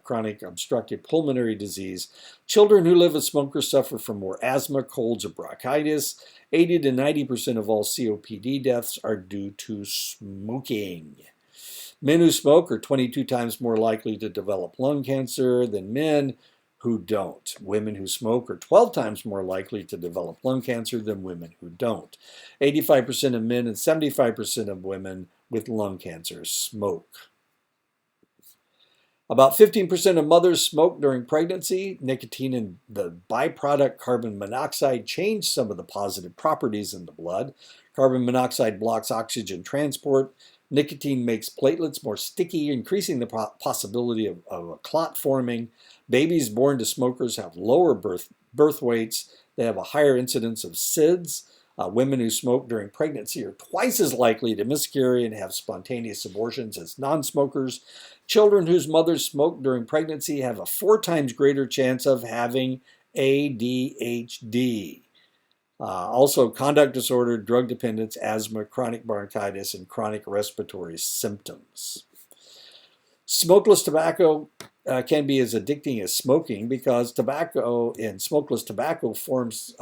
chronic obstructive pulmonary disease. Children who live with smokers suffer from more asthma, colds, or bronchitis. 80 to 90% of all COPD deaths are due to smoking. Men who smoke are 22 times more likely to develop lung cancer than men who don't. Women who smoke are 12 times more likely to develop lung cancer than women who don't. 85% of men and 75% of women with lung cancer smoke. About 15% of mothers smoke during pregnancy. Nicotine and the byproduct carbon monoxide change some of the positive properties in the blood. Carbon monoxide blocks oxygen transport. Nicotine makes platelets more sticky, increasing the possibility of a clot forming. Babies born to smokers have lower birth weights. They have a higher incidence of SIDS. Women who smoke during pregnancy are twice as likely to miscarry and have spontaneous abortions as non-smokers. Children whose mothers smoke during pregnancy have a 4 times greater chance of having ADHD. Also, conduct disorder, drug dependence, asthma, chronic bronchitis, and chronic respiratory symptoms. Smokeless tobacco can be as addicting as smoking because tobacco in smokeless tobacco forms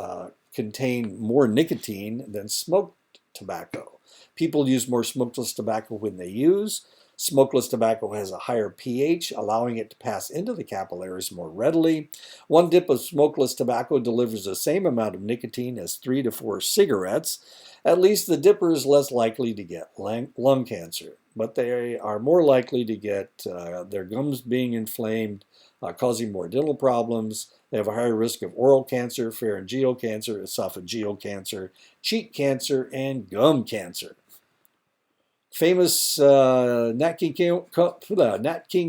contain more nicotine than smoked tobacco. People use more smokeless tobacco when they use. Smokeless tobacco has a higher pH, allowing it to pass into the capillaries more readily. 1 dip of smokeless tobacco delivers the same amount of nicotine as 3 to 4 cigarettes. At least the dipper is less likely to get lung cancer, but they are more likely to get their gums being inflamed, causing more dental problems. They have a higher risk of oral cancer, pharyngeal cancer, esophageal cancer, cheek cancer, and gum cancer. Famous Nat King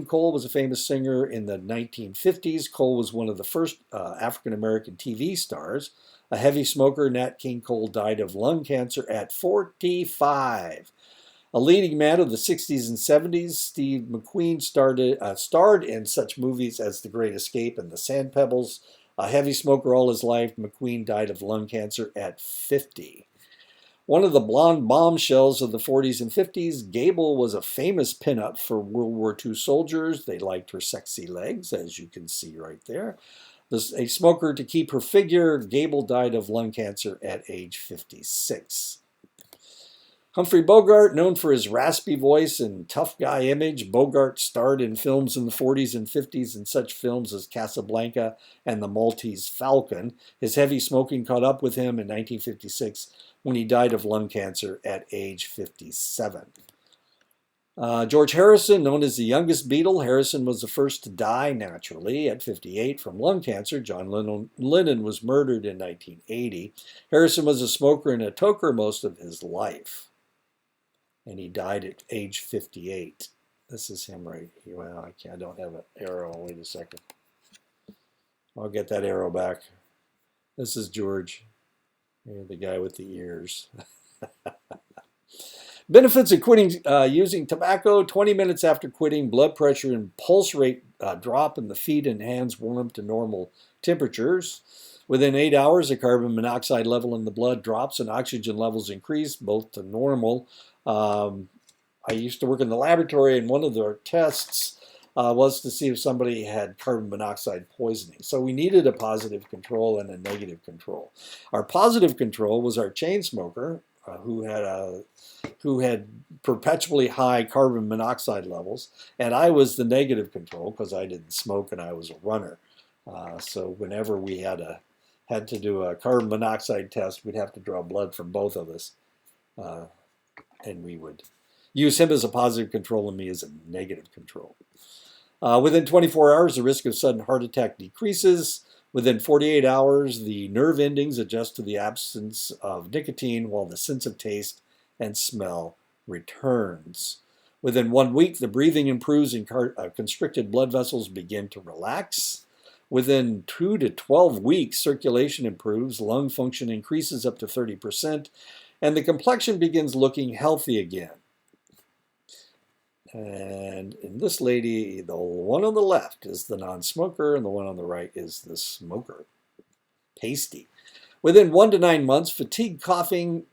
Cole was a famous singer in the 1950s. Cole was one of the first African-American TV stars. A heavy smoker, Nat King Cole died of lung cancer at 45. A leading man of the 60s and 70s, Steve McQueen starred in such movies as The Great Escape and The Sand Pebbles. A heavy smoker all his life, McQueen died of lung cancer at 50. One of the blonde bombshells of the 40s and 50s, Gable was a famous pinup for World War II soldiers. They liked her sexy legs, as you can see right there. A smoker to keep her figure, Gable died of lung cancer at age 56. Humphrey Bogart, known for his raspy voice and tough guy image, Bogart starred in films in the 40s and 50s in such films as Casablanca and The Maltese Falcon. His heavy smoking caught up with him in 1956 when he died of lung cancer at age 57. George Harrison, known as the youngest Beatle, Harrison was the first to die naturally at 58 from lung cancer. John Lennon was murdered in 1980. Harrison was a smoker and a toker most of his life, and he died at age 58. This is him right here. Well, I don't have an arrow. Wait a second. I'll get that arrow back. This is George, the guy with the ears. Benefits of quitting using tobacco: 20 minutes after quitting, blood pressure and pulse rate drop, and the feet and hands warm to normal temperatures. Within 8 hours, the carbon monoxide level in the blood drops and oxygen levels increase, both to normal. I used to work in the laboratory, and one of their tests was to see if somebody had carbon monoxide poisoning. So we needed a positive control and a negative control. Our positive control was our chain smoker, who had perpetually high carbon monoxide levels, and I was the negative control because I didn't smoke and I was a runner. So whenever we had to do a carbon monoxide test, we'd have to draw blood from both of us, and we would use him as a positive control and me as a negative control. Within 24 hours, the risk of sudden heart attack decreases. Within 48 hours, the nerve endings adjust to the absence of nicotine while the sense of taste and smell returns. Within 1 week, the breathing improves and constricted blood vessels begin to relax. Within 2 to 12 weeks, circulation improves, lung function increases up to 30%, and the complexion begins looking healthy again. And in this lady, the one on the left is the non-smoker, and the one on the right is the smoker. Pasty. Within 1 to 9 months, fatigue, coughing,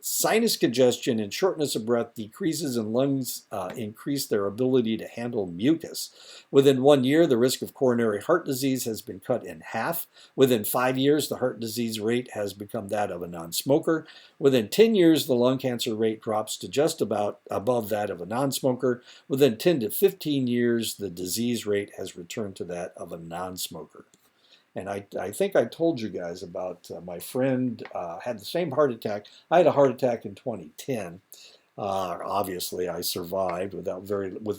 sinus congestion, and shortness of breath decreases, and lungs increase their ability to handle mucus. Within 1 year, the risk of coronary heart disease has been cut in half. Within 5 years, the heart disease rate has become that of a non-smoker. Within 10 years, the lung cancer rate drops to just about above that of a non-smoker. Within 10 to 15 years, the disease rate has returned to that of a non-smoker. And I think I told you guys about my friend had the same heart attack. I had a heart attack in 2010. Obviously, I survived with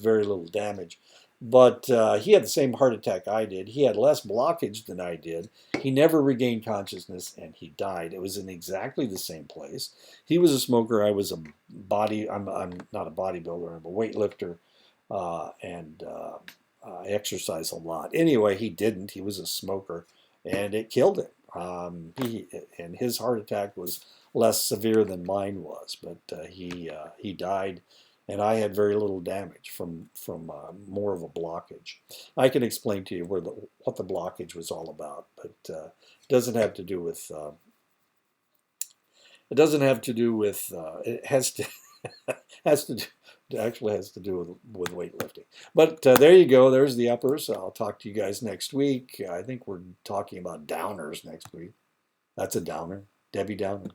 very little damage. But he had the same heart attack I did. He had less blockage than I did. He never regained consciousness, and he died. It was in exactly the same place. He was a smoker. I was I'm not a bodybuilder. I'm a weightlifter, and I exercise a lot. Anyway, he didn't. He was a smoker, and it killed him. And his heart attack was less severe than mine was, but he died, and I had very little damage from more of a blockage. I can explain to you what the blockage was all about, but it doesn't have to do with. It doesn't have to do with. It has to has to do. It actually has to do with weightlifting. But there you go. There's the uppers. I'll talk to you guys next week. I think we're talking about downers next week. That's a downer. Debbie Downer.